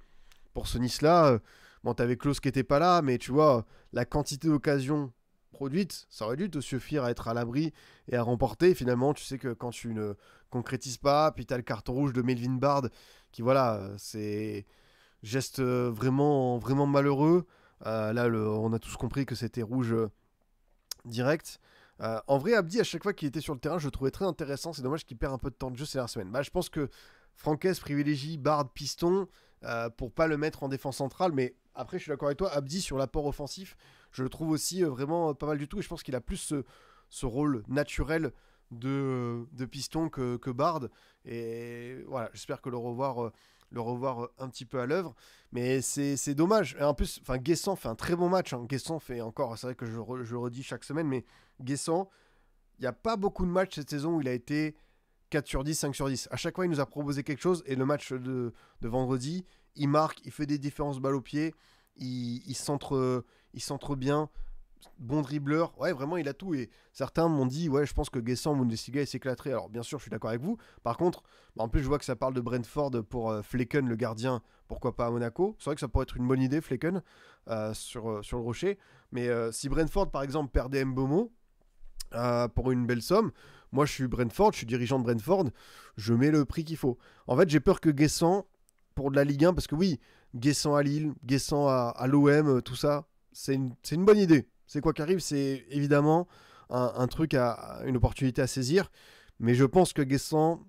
pour ce Nice-là, bon, t'avais Klose qui n'était pas là, mais tu vois, la quantité d'occasions produites, ça aurait dû te suffire à être à l'abri et à remporter. Et finalement, tu sais que quand tu ne concrétises pas, puis t'as le carton rouge de Melvin Bard, qui voilà, c'est geste vraiment, vraiment malheureux. Là, on a tous compris que c'était rouge direct. En vrai, Abdi, à chaque fois qu'il était sur le terrain, je le trouvais très intéressant. C'est dommage qu'il perd un peu de temps de jeu ces dernières semaines. Bah, je pense que Franquez privilégie Bard piston pour pas le mettre en défense centrale. Mais après, je suis d'accord avec toi, Abdi sur l'apport offensif, je le trouve aussi vraiment pas mal du tout. Et je pense qu'il a plus ce rôle naturel de piston que Bard. Et voilà, j'espère que le revoir un petit peu à l'œuvre. Mais c'est dommage. Et en plus, Guessant fait un très bon match. Hein. Guessant fait encore, c'est vrai que je redis chaque semaine, mais Guessant, il n'y a pas beaucoup de matchs cette saison où il a été 4 sur 10, 5 sur 10. À chaque fois, il nous a proposé quelque chose. Et le match de vendredi, il marque, il fait des différences balle au pied, il centre bien. bon dribbleur. Ouais, vraiment, il a tout. Et certains m'ont dit, ouais, je pense que Guessant en Bundesliga, il s'éclaterait. Alors, bien sûr, je suis d'accord avec vous. Par contre, en plus, je vois que ça parle de Brentford pour Flecken, le gardien. Pourquoi pas à Monaco? C'est vrai que ça pourrait être une bonne idée, Flecken, sur le rocher. Mais si Brentford, par exemple, perdait Mbomo pour une belle somme, moi, je suis Brentford, je suis dirigeant de Brentford, je mets le prix qu'il faut. En fait, j'ai peur que Guessant, pour de la Ligue 1, parce que oui, Guessant à Lille, Guessant à l'OM, tout ça, c'est une bonne idée. C'est quoi qu'arrive, c'est évidemment un truc, une opportunité à saisir. Mais je pense que Guessant,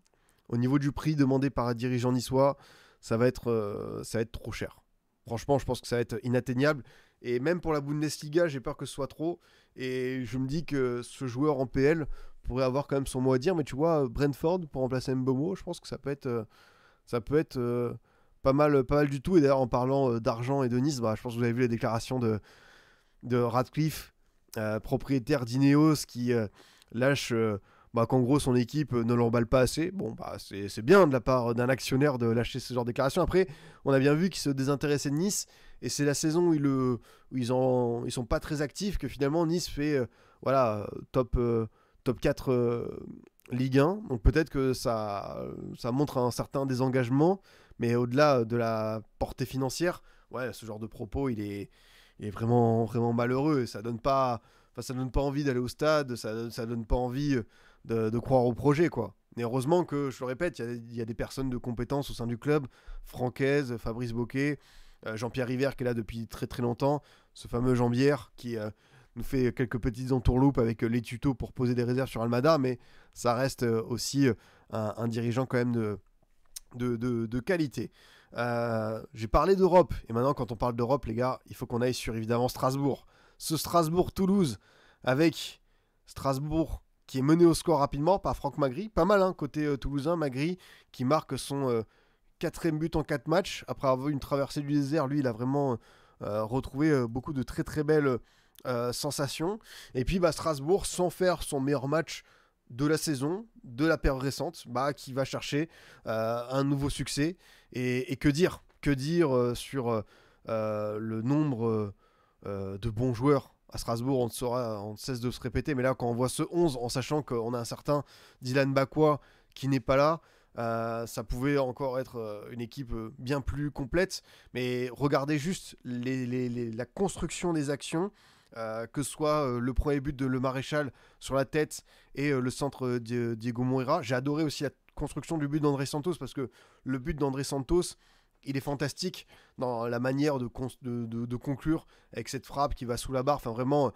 au niveau du prix demandé par un dirigeant niçois, ça va être trop cher. Franchement, je pense que ça va être inatteignable. Et même pour la Bundesliga, j'ai peur que ce soit trop. Et je me dis que ce joueur en PL pourrait avoir quand même son mot à dire. Mais tu vois, Brentford pour remplacer Mbomo, je pense que ça peut être pas mal du tout. Et d'ailleurs, en parlant d'argent et de Nice, bah, je pense que vous avez vu les déclarations de Radcliffe, propriétaire d'Ineos, qui lâche bah, qu'en gros son équipe ne l'emballe pas assez. Bon, bah, c'est bien de la part d'un actionnaire de lâcher ce genre de déclaration. Après, on a bien vu qu'il se désintéressait de Nice, et c'est la saison où ils sont pas très actifs que finalement Nice fait voilà, top 4 Ligue 1. Donc peut-être que ça montre un certain désengagement, mais au-delà de la portée financière, ouais, ce genre de propos, il est vraiment, vraiment malheureux, et ça donne pas envie d'aller au stade, ça donne pas envie de croire au projet, quoi. Mais heureusement que, je le répète, il y a des personnes de compétence au sein du club, Francaise, Fabrice Boquet, Jean-Pierre River qui est là depuis très très longtemps, ce fameux Jean-Pierre qui nous fait quelques petites entourloupes avec les tutos pour poser des réserves sur Almada, mais ça reste aussi un dirigeant quand même de qualité. J'ai parlé d'Europe, et maintenant quand on parle d'Europe, les gars, il faut qu'on aille sur évidemment Strasbourg. Ce Strasbourg-Toulouse, avec Strasbourg qui est mené au score rapidement par Franck Magri. Pas mal, hein, côté toulousain, Magri qui marque son quatrième but en 4 matchs. Après avoir eu une traversée du désert, lui, il a vraiment retrouvé beaucoup de très très belles sensations. Et puis bah, Strasbourg, sans faire son meilleur match de la saison, de la période récente, bah, qui va chercher un nouveau succès. Et que dire sur le nombre de bons joueurs à Strasbourg, on ne cesse de se répéter, mais là quand on voit ce 11, en sachant qu'on a un certain Dylan Bakwa qui n'est pas là, ça pouvait encore être une équipe bien plus complète, mais regardez juste la construction des actions, que ce soit le premier but de Le Maréchal sur la tête et le centre de Diego Moreira. J'ai adoré aussi la construction du but d'André Santos, parce que le but d'André Santos, il est fantastique dans la manière de conclure avec cette frappe qui va sous la barre. Enfin, vraiment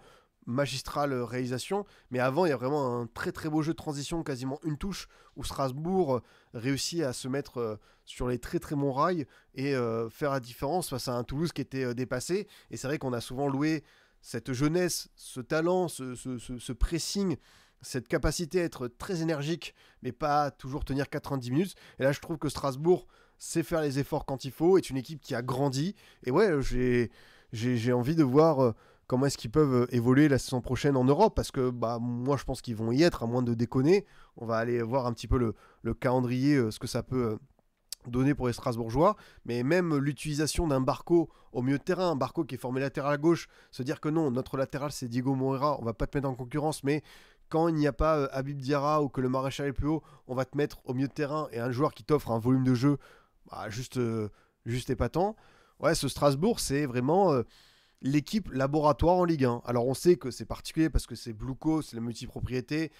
magistrale réalisation. Mais avant, il y a vraiment un très très beau jeu de transition, quasiment une touche, où Strasbourg réussit à se mettre sur les très très bons rails et faire la différence face à un Toulouse qui était dépassé. Et c'est vrai qu'on a souvent loué cette jeunesse, ce talent, ce pressing, cette capacité à être très énergique, mais pas toujours tenir 90 minutes. Et là, je trouve que Strasbourg sait faire les efforts quand il faut, est une équipe qui a grandi. Et ouais, j'ai envie de voir comment est-ce qu'ils peuvent évoluer la saison prochaine en Europe, parce que bah, moi, je pense qu'ils vont y être, à moins de déconner. On va aller voir un petit peu le calendrier, ce que ça peut donné pour les Strasbourgeois, mais même l'utilisation d'un Barco au milieu de terrain, un Barco qui est formé latéral à gauche, se dire que non, notre latéral c'est Diego Moreira, on va pas te mettre en concurrence, mais quand il n'y a pas Habib Diarra ou que le Maréchal est plus haut, on va te mettre au milieu de terrain, et un joueur qui t'offre un volume de jeu bah, juste épatant. Ouais, ce Strasbourg, c'est vraiment l'équipe laboratoire en Ligue 1. Alors on sait que c'est particulier parce que c'est Bluco, c'est la multipropriété.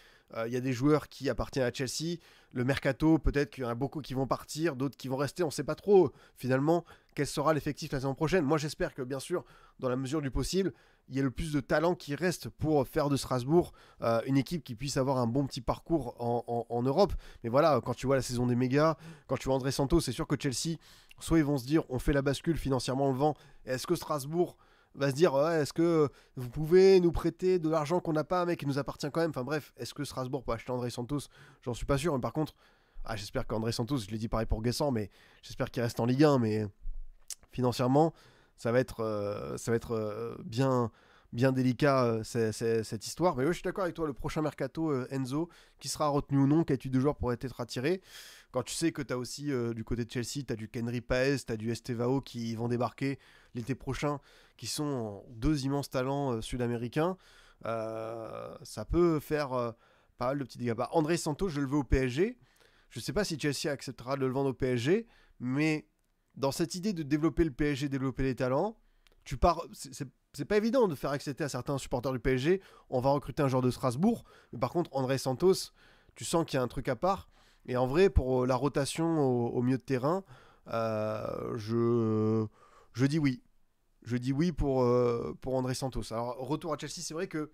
Il y a des joueurs qui appartiennent à Chelsea. Le mercato, peut-être qu'il y en a beaucoup qui vont partir, d'autres qui vont rester. On ne sait pas trop finalement quel sera l'effectif la saison prochaine. Moi j'espère que bien sûr, dans la mesure du possible, il y a le plus de talent qui reste pour faire de Strasbourg une équipe qui puisse avoir un bon petit parcours en Europe. Mais voilà, quand tu vois la saison des mégas, quand tu vois André Santos, c'est sûr que Chelsea, soit ils vont se dire on fait la bascule financièrement on le vend. Et est-ce que Strasbourg va se dire ouais, est-ce que vous pouvez nous prêter de l'argent qu'on n'a pas, mec, qui nous appartient quand même. Enfin bref, est-ce que Strasbourg peut acheter André Santos? J'en suis pas sûr, mais par contre, j'espère qu'André Santos, je l'ai dit pareil pour Guessant, mais j'espère qu'il reste en Ligue 1, mais financièrement, ça va être bien, bien délicat cette histoire. Mais ouais, je suis d'accord avec toi, le prochain mercato, Enzo, qui sera retenu ou non, quel type de joueur pourrait être attiré. Quand tu sais que tu as aussi du côté de Chelsea, tu as du Kenry Paez, tu as du Estevao qui vont débarquer l'été prochain, qui sont deux immenses talents sud-américains, ça peut faire pas mal de petits dégâts. Bah, André Santos, je le veux au PSG. Je ne sais pas si Chelsea acceptera de le vendre au PSG, mais dans cette idée de développer le PSG, développer les talents, tu pars. C'est pas évident de faire accepter à certains supporters du PSG. On va recruter un joueur de Strasbourg, mais par contre, André Santos, tu sens qu'il y a un truc à part. Et en vrai, pour la rotation au milieu de terrain, je dis oui. Je dis oui pour André Santos. Alors, retour à Chelsea, c'est vrai que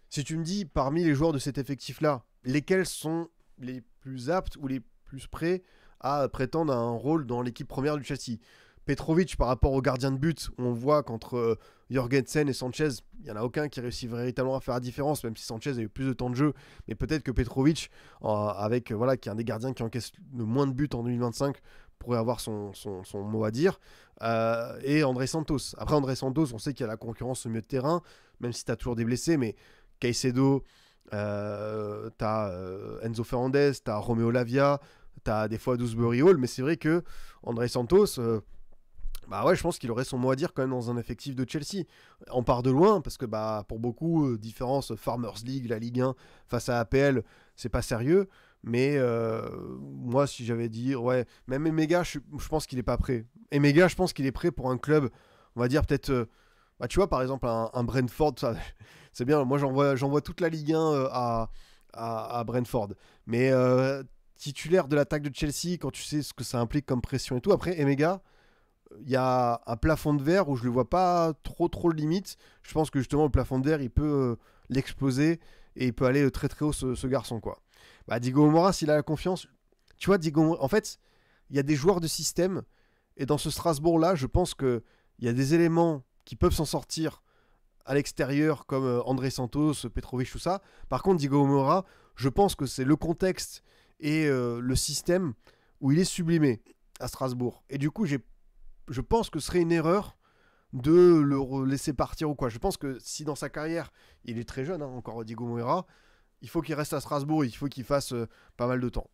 si tu me dis, parmi les joueurs de cet effectif-là, lesquels sont les plus aptes ou les plus prêts à prétendre à un rôle dans l'équipe première du Chelsea. Petrovic, par rapport au gardien de but, on voit qu'entre Jorgensen et Sanchez, il n'y en a aucun qui réussit véritablement à faire la différence, même si Sanchez a eu plus de temps de jeu. Mais peut-être que Petrovic, qui est un des gardiens qui encaisse le moins de buts en 2025, pourrait avoir son mot à dire. Et André Santos. Après, André Santos, on sait qu'il y a la concurrence au milieu de terrain, même si tu as toujours des blessés, mais Caicedo, t'as Enzo Fernandez, t'as Romeo Lavia, t'as des fois Dewsbury Hall, mais c'est vrai que André Santos, je pense qu'il aurait son mot à dire quand même dans un effectif de Chelsea. On part de loin parce que pour beaucoup, différence Farmers League, la Ligue 1 face à APL, c'est pas sérieux. Mais moi, si j'avais dit, ouais, même Emega, je pense qu'il est pas prêt. Emega, je pense qu'il est prêt pour un club, on va dire peut-être, tu vois, par exemple, un Brentford, ça, c'est bien. Moi, j'envoie toute la Ligue 1 à Brentford. Mais titulaire de l'attaque de Chelsea, quand tu sais ce que ça implique comme pression et tout. Après, Emega, il y a un plafond de verre où je ne le vois pas trop limite. Je pense que justement, le plafond de verre, il peut l'exploser et il peut aller très très haut, ce garçon, quoi. Diego Moura, s'il a la confiance, tu vois, Diego Moura, en fait, il y a des joueurs de système et dans ce Strasbourg-là, je pense qu'il y a des éléments qui peuvent s'en sortir à l'extérieur comme André Santos, Petrovic, tout ça. Par contre, Diego Moura, je pense que c'est le contexte et le système où il est sublimé à Strasbourg. Et du coup, je pense que ce serait une erreur de le laisser partir ou quoi. Je pense que si dans sa carrière, il est très jeune, encore Diego Moura, il faut qu'il reste à Strasbourg, il faut qu'il fasse pas mal de temps.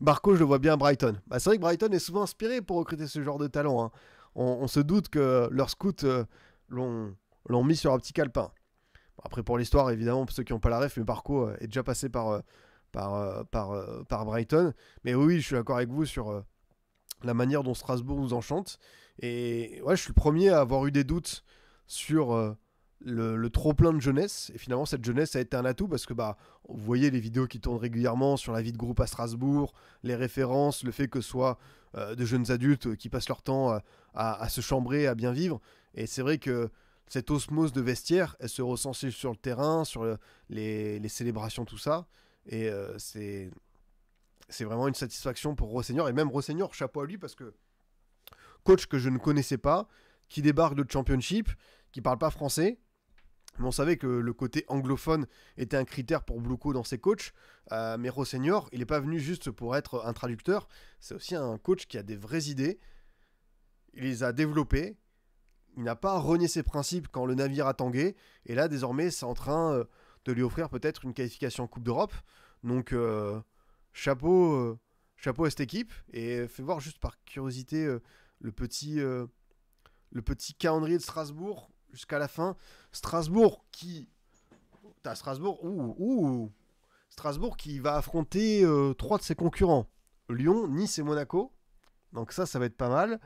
Barco, je le vois bien à Brighton. C'est vrai que Brighton est souvent inspiré pour recruter ce genre de talent. On se doute que leurs scouts l'ont mis sur un petit calepin. Après, pour l'histoire, évidemment, pour ceux qui n'ont pas la ref, mais Barco est déjà passé par Brighton. Mais oui, je suis d'accord avec vous sur la manière dont Strasbourg nous enchante. Et ouais, je suis le premier à avoir eu des doutes sur le trop-plein de jeunesse. Et finalement, cette jeunesse a été un atout parce que vous voyez les vidéos qui tournent régulièrement sur la vie de groupe à Strasbourg, les références, le fait que ce soit de jeunes adultes qui passent leur temps à se chambrer, à bien vivre. Et c'est vrai que cette osmose de vestiaire, elle se ressent sur le terrain, sur les célébrations, tout ça. Et c'est vraiment une satisfaction pour Rosseignor. Et même Rosseignor, chapeau à lui, parce que coach que je ne connaissais pas, qui débarque de Championship, qui parle pas français. Mais on savait que le côté anglophone était un critère pour beaucoup dans ses coachs. Mais Rosseignor, il n'est pas venu juste pour être un traducteur. C'est aussi un coach qui a des vraies idées. Il les a développées. Il n'a pas renié ses principes quand le navire a tangué. Et là, désormais, c'est en train de lui offrir peut-être une qualification en Coupe d'Europe. Donc, chapeau à cette équipe. Et fais voir juste par curiosité le petit calendrier de Strasbourg jusqu'à la fin. Strasbourg qui... T'as Strasbourg... Strasbourg qui va affronter 3 de ses concurrents. Lyon, Nice et Monaco. Donc ça va être pas mal.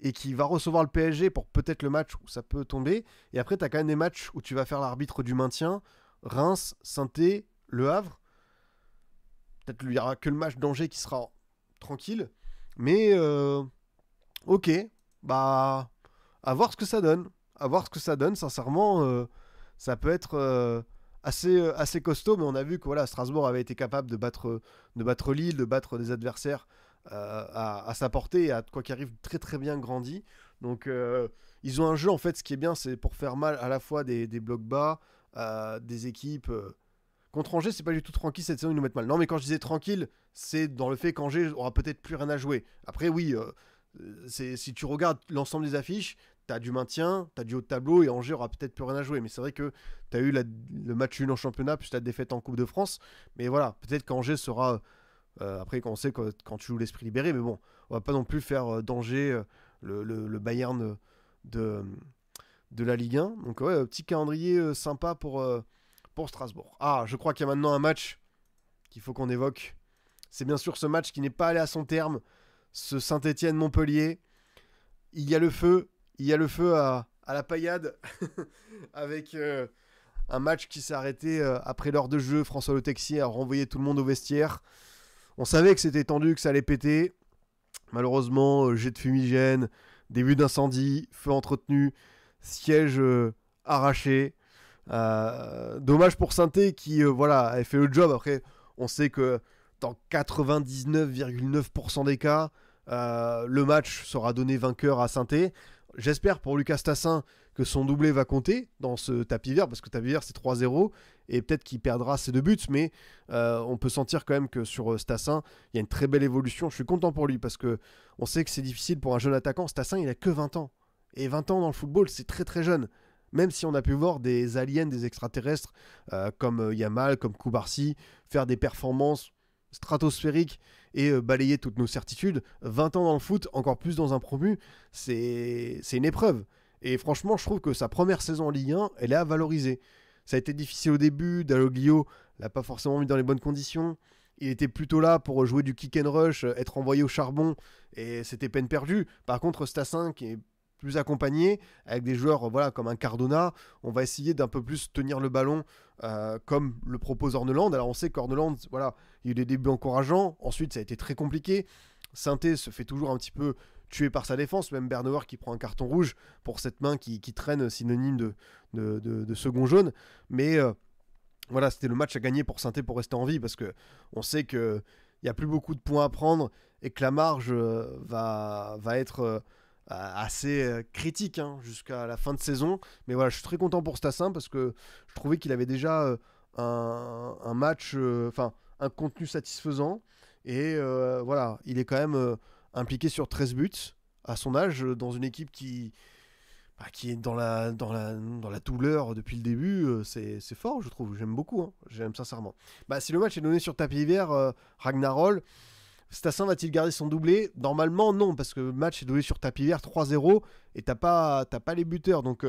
Et qui va recevoir le PSG pour peut-être le match où ça peut tomber. Et après, tu as quand même des matchs où tu vas faire l'arbitre du maintien. Reims, Saint-Étienne, Le Havre. Peut-être qu'il n'y aura que le match d'Angers qui sera tranquille. Mais, ok. À voir ce que ça donne. À voir ce que ça donne. Sincèrement, ça peut être assez costaud. Mais on a vu que voilà, Strasbourg avait été capable de battre Lille, de battre des adversaires à sa portée et à quoi qu'il arrive très très bien grandi. Donc ils ont un jeu en fait, ce qui est bien, c'est pour faire mal à la fois des blocs bas, des équipes contre Angers, c'est pas du tout tranquille cette saison, ils nous mettent mal. Non, mais quand je disais tranquille, c'est dans le fait qu'Angers aura peut-être plus rien à jouer. Après oui, si tu regardes l'ensemble des affiches, t'as du maintien, t'as du haut de tableau et Angers aura peut-être plus rien à jouer. Mais c'est vrai que t'as eu le match nul en championnat puis la défaite en Coupe de France. Mais voilà, peut-être qu'Angers sera Après, quand on sait que quand tu joues l'esprit libéré, mais bon, on va pas non plus faire danger le Bayern de, de la Ligue 1. Donc ouais, petit calendrier sympa pour Strasbourg. Ah, je crois qu'il y a maintenant un match qu'il faut qu'on évoque. C'est bien sûr ce match qui n'est pas allé à son terme, ce Saint-Étienne-Montpellier. Il y a le feu à la paillade avec un match qui s'est arrêté après l'heure de jeu. François Le Texier a renvoyé tout le monde au vestiaire. On savait que c'était tendu, que ça allait péter. Malheureusement, jet de fumigène, début d'incendie, feu entretenu, siège arraché. Dommage pour Saint-Étienne qui voilà, avait fait le job. Après, on sait que dans 99,9% des cas, le match sera donné vainqueur à Saint-Étienne. J'espère pour Lucas Tassin que son doublé va compter dans ce tapis vert, parce que tapis vert c'est 3-0, et peut-être qu'il perdra ses 2 buts, mais on peut sentir quand même que sur Stassin, il y a une très belle évolution. Je suis content pour lui, parce que on sait que c'est difficile pour un jeune attaquant. Stassin, il a que 20 ans. Et 20 ans dans le football, c'est très très jeune. Même si on a pu voir des aliens, des extraterrestres, comme Yamal, comme Koubarsi, faire des performances stratosphériques et balayer toutes nos certitudes, 20 ans dans le foot, encore plus dans un promu, c'est une épreuve. Et franchement, je trouve que sa première saison en Ligue 1, elle est à valoriser. Ça a été difficile au début, Dalloglio l'a pas forcément mis dans les bonnes conditions. Il était plutôt là pour jouer du kick and rush, être envoyé au charbon, et c'était peine perdue. Par contre, Stassin, qui est plus accompagné, avec des joueurs voilà, comme un Cardona, on va essayer d'un peu plus tenir le ballon comme le propose Orneland. Alors on sait qu'Orneland, voilà, il y a eu des débuts encourageants, ensuite ça a été très compliqué. Saint-Étienne se fait toujours un petit peu tuer par sa défense, même Bernauer qui prend un carton rouge pour cette main qui traîne, synonyme de second jaune. Mais voilà, c'était le match à gagner pour Saint-Étienne pour rester en vie, parce que on sait qu'il n'y a plus beaucoup de points à prendre et que la marge va être assez critique jusqu'à la fin de saison. Mais voilà, je suis très content pour Stassin, parce que je trouvais qu'il avait déjà un match, enfin un contenu satisfaisant. Et voilà, il est quand même impliqué sur 13 buts à son âge, dans une équipe qui est dans la douleur depuis le début. C'est fort, je trouve. J'aime beaucoup. J'aime sincèrement. Si le match est donné sur tapis vert, Ragnarol, Stassin va-t-il garder son doublé? Normalement, non, parce que le match est donné sur tapis vert 3-0 et t'as pas les buteurs. Donc,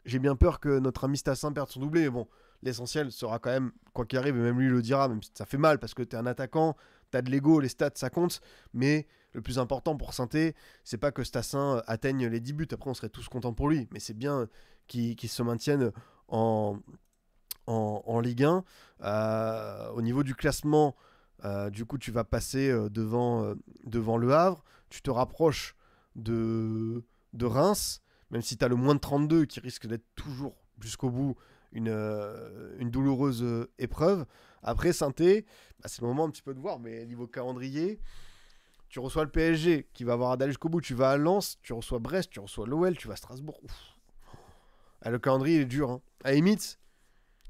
j'ai bien peur que notre ami Stassin perde son doublé. Mais bon, l'essentiel sera quand même, quoi qu'il arrive, et même lui le dira, même si ça fait mal parce que t'es un attaquant, t'as de l'ego, les stats ça compte. Mais le plus important pour Saint-Étienne, c'est pas que Stassin atteigne les 10 buts. Après, on serait tous contents pour lui. Mais c'est bien qu'il se maintienne en Ligue 1. Au niveau du classement, du coup, tu vas passer devant Le Havre. Tu te rapproches de Reims, même si tu as le moins de 32 qui risque d'être toujours jusqu'au bout une douloureuse épreuve. Après, Saint-Étienne, c'est le moment un petit peu de voir, mais niveau calendrier, tu reçois le PSG qui va avoir d'aller jusqu'au bout. Tu vas à Lens, tu reçois Brest, tu reçois l'OL, tu vas à Strasbourg. Le calendrier est dur. À la limite,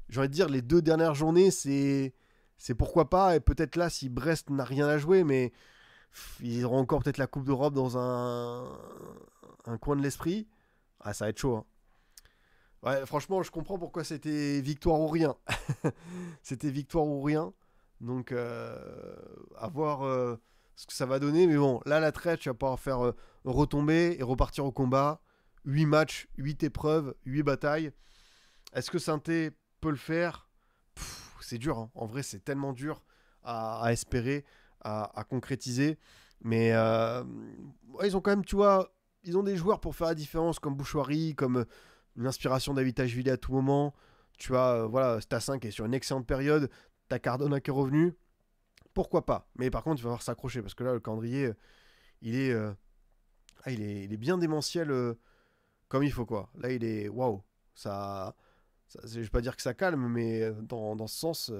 j'ai envie de dire, les 2 dernières journées, c'est pourquoi pas. Et peut-être là, si Brest n'a rien à jouer, mais ils auront encore peut-être la Coupe d'Europe dans un coin de l'esprit. Ça va être chaud. Ouais, franchement, je comprends pourquoi c'était victoire ou rien. C'était victoire ou rien. Donc, à voir ce que ça va donner. Mais bon, là, la traite, tu vas pouvoir faire retomber et repartir au combat. 8 matchs, 8 épreuves, 8 batailles. Est-ce que Saint-Étienne peut le faire? C'est dur. En vrai, c'est tellement dur à espérer, à concrétiser. Mais ouais, ils ont quand même, tu vois, ils ont des joueurs pour faire la différence, comme Bouchoirie, comme l'inspiration David Tachvili à tout moment. Tu as voilà, Stassin qui est sur une excellente période. T'as Cardona qui est revenu. Pourquoi pas? Mais par contre, il va falloir s'accrocher, parce que là, le calendrier, il est, il est bien démentiel, comme il faut, quoi. Là, il est waouh. Je vais pas dire que ça calme, mais dans ce sens,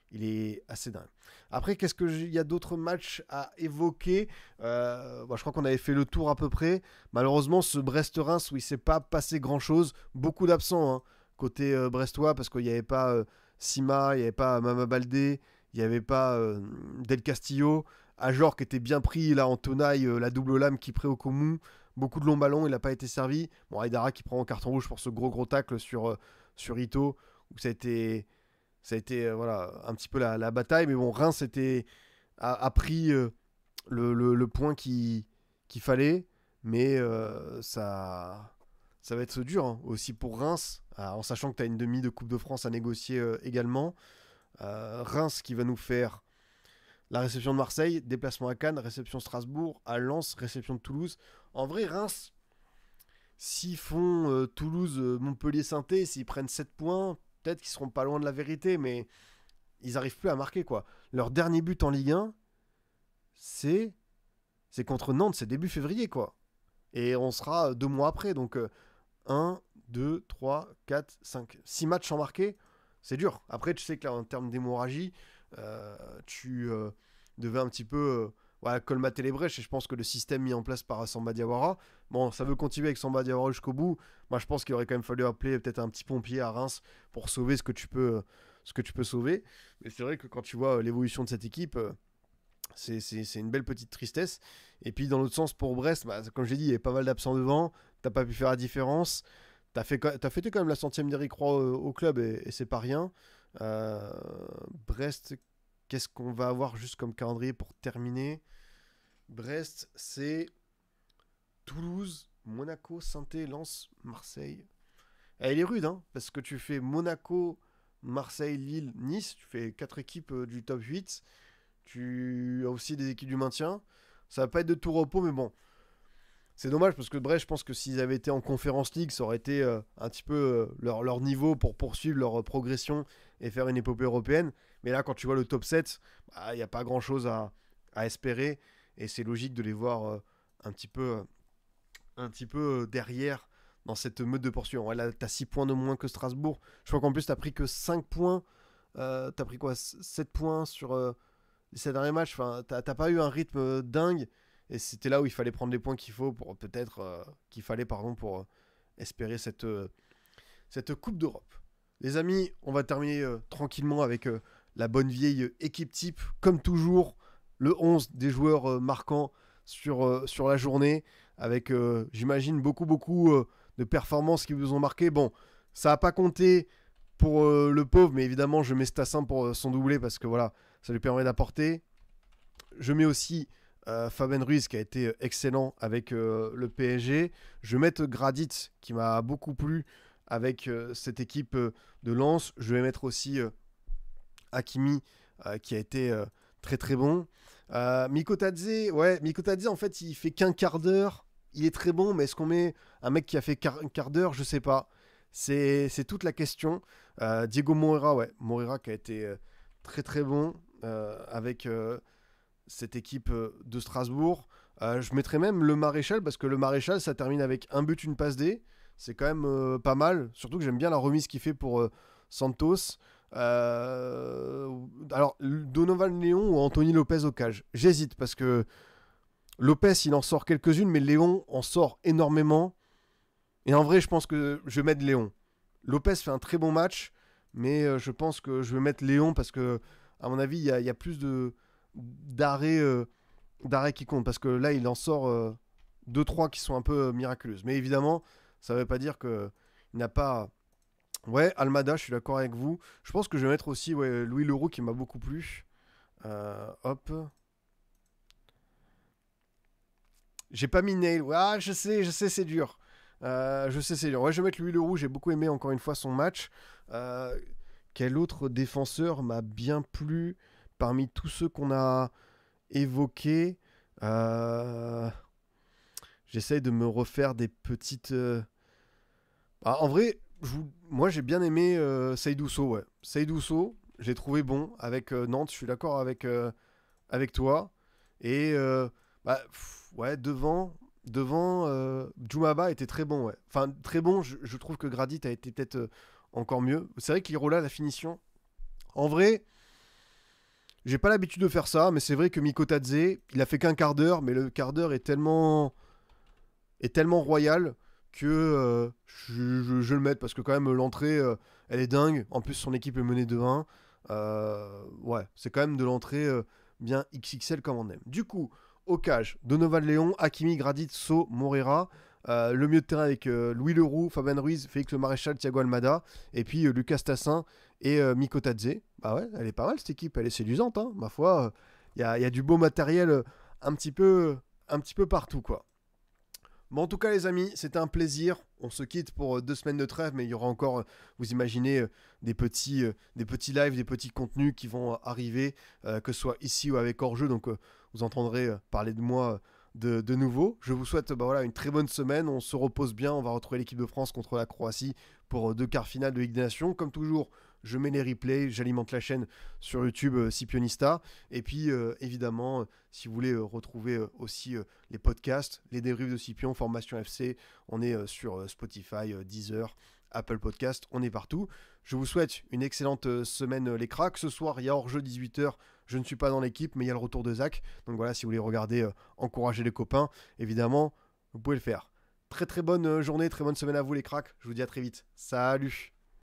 il est assez dingue. Après, il y a d'autres matchs à évoquer? Je crois qu'on avait fait le tour à peu près. Malheureusement, ce Brest-Reims, où il s'est pas passé grand-chose. Beaucoup d'absents côté brestois, parce qu'il n'y avait pas Sima, il n'y avait pas Mama Baldé, il n'y avait pas Del Castillo. Ajor qui était bien pris, là en tenaille, la double lame qui prête au Comou. Beaucoup de longs ballons, il n'a pas été servi. Bon, Aïdara qui prend un carton rouge pour ce gros tacle sur Ito, où ça a été voilà, un petit peu la bataille. Mais bon, Reims était a pris le point qu'il fallait, mais ça va être dur hein, aussi pour Reims, en sachant que tu as une demi de Coupe de France à négocier également. Reims qui va nous faire la réception de Marseille, déplacement à Cannes, réception Strasbourg, à Lens, réception de Toulouse. En vrai, Reims, s'ils font Toulouse, Montpellier, Saint-Étienne, s'ils prennent 7 points, peut-être qu'ils seront pas loin de la vérité, mais ils arrivent plus à marquer quoi. Leur dernier but en Ligue 1, c'est contre Nantes, c'est début février quoi. Et on sera 2 mois après, donc 1, 2, 3, 4, 5, 6 matchs sans marquer, c'est dur. Après, tu sais que là, en termes d'hémorragie, tu devais un petit peu voilà, colmater les brèches. Et je pense que le système mis en place par Samba Diawara, bon, ça veut continuer avec Samba Diawara jusqu'au bout. Moi, je pense qu'il aurait quand même fallu appeler peut-être un petit pompier à Reims pour sauver ce que tu peux sauver. Mais c'est vrai que quand tu vois l'évolution de cette équipe, c'est une belle petite tristesse. Et puis dans l'autre sens, pour Brest, bah, comme j'ai dit, il y avait pas mal d'absents devant. T'as pas pu faire la différence. T'as fêté quand même la centième d'Eric Roy au club et c'est pas rien. Euh, Brest, qu'est-ce qu'on va avoir juste comme calendrier pour terminer? Brest, c'est Toulouse, Monaco, Saint-Étienne, Lens, Marseille. Elle est rude, hein, parce que tu fais Monaco, Marseille, Lille, Nice. Tu fais 4 équipes du top 8. Tu as aussi des équipes du maintien. Ça va pas être de tout repos, mais bon. C'est dommage parce que Brest, je pense que s'ils avaient été en Conference League, ça aurait été un petit peu leur niveau pour poursuivre leur progression et faire une épopée européenne. Mais là, quand tu vois le top 7, il n'y a pas grand-chose à espérer. Et c'est logique de les voir un petit peu, derrière dans cette meute de poursuivants. Ouais, là, tu as 6 points de moins que Strasbourg. Je crois qu'en plus, tu as pris que 5 points. Tu as pris quoi 7 points sur les 7 derniers matchs. Enfin, tu n'as pas eu un rythme dingue. Et c'était là où il fallait prendre les points qu'il faut pour peut-être pour espérer cette Coupe d'Europe. Les amis, on va terminer tranquillement avec la bonne vieille équipe type, comme toujours, le 11 des joueurs marquants sur la journée, avec j'imagine beaucoup de performances qui vous ont marqué. Bon, ça n'a pas compté pour le pauvre, mais évidemment je mets Stassin pour son doublé parce que voilà, ça lui permet d'apporter. Je mets aussi Fabien Ruiz qui a été excellent avec le PSG. Je vais mettre Gradit qui m'a beaucoup plu avec cette équipe de Lens. Je vais mettre aussi Hakimi qui a été très très bon. Mikotadze, Mikotadze en fait il fait qu'un quart d'heure. Il est très bon, mais est-ce qu'on met un mec qui a fait un quart d'heure? Je sais pas. C'est toute la question. Diego Moreira, Moreira qui a été très très bon avec cette équipe de Strasbourg. Je mettrais même le Maréchal, parce que le Maréchal, ça termine avec un but, une passe D. C'est quand même pas mal. Surtout que j'aime bien la remise qu'il fait pour Santos. Alors, Donovan Léon ou Anthony Lopez au cage. J'hésite, parce que Lopez, il en sort quelques-unes, mais Léon en sort énormément. Et en vrai, je pense que je vais mettre Léon. Lopez fait un très bon match, mais je pense que je vais mettre Léon, parce que, à mon avis, il y a plus d'arrêt qui compte, parce que là il en sort 2-3 qui sont un peu miraculeuses, mais évidemment ça veut pas dire que il n'a pas. Almada, je suis d'accord avec vous. Je pense que je vais mettre aussi Louis Leroux qui m'a beaucoup plu. Hop, j'ai pas mis Nail. Je sais c'est dur. C'est dur. Je vais mettre Louis Leroux, j'ai beaucoup aimé encore une fois son match. Quel autre défenseur m'a bien plu parmi tous ceux qu'on a évoqués? J'essaye de me refaire des petites. En vrai, moi j'ai bien aimé Seydou Sow. Ouais. Seydou Sow, j'ai trouvé bon avec Nantes. Je suis d'accord avec toi. Et devant Djoumaba était très bon. Ouais. Enfin, très bon. Je trouve que Gradit a été peut-être encore mieux. C'est vrai qu'Irola, la finition. En vrai. J'ai pas l'habitude de faire ça, mais c'est vrai que Mikotadze, il a fait qu'un quart d'heure, mais le quart d'heure est tellement royal que je le mette, parce que quand même l'entrée, elle est dingue. En plus, son équipe est menée de 1. C'est quand même de l'entrée bien XXL comme on aime. Du coup, au cage, Donovan Léon, Hakimi, Gradit, So, Moreira. Le milieu de terrain avec Louis Leroux, Fabien Ruiz, Félix Le Maréchal, Thiago Almada, et puis Lucas Tassin et Mikotadze. Elle est pas mal cette équipe, elle est séduisante, hein, ma foi. Il y a du beau matériel un petit peu, un petit peu partout, quoi. Bon, en tout cas, les amis, c'était un plaisir. On se quitte pour 2 semaines de trêve, mais il y aura encore, vous imaginez, des petits lives, des petits contenus qui vont arriver, que ce soit ici ou avec hors-jeu. Donc, vous entendrez parler de moi de nouveau. Je vous souhaite voilà, une très bonne semaine. On se repose bien. On va retrouver l'équipe de France contre la Croatie pour 2 quarts finales de Ligue des Nations. Comme toujours, je mets les replays, j'alimente la chaîne sur YouTube Scipionista. Et puis, évidemment, si vous voulez retrouver aussi les podcasts, les dérives de Scipion, Formation FC, on est sur Spotify, Deezer, Apple Podcast, on est partout. Je vous souhaite une excellente semaine les cracks. Ce soir, il y a hors-jeu 18h. Je ne suis pas dans l'équipe, mais il y a le retour de Zach. Donc voilà, si vous voulez regarder, encourager les copains, évidemment, vous pouvez le faire. Très très bonne journée, très bonne semaine à vous les cracks. Je vous dis à très vite. Salut!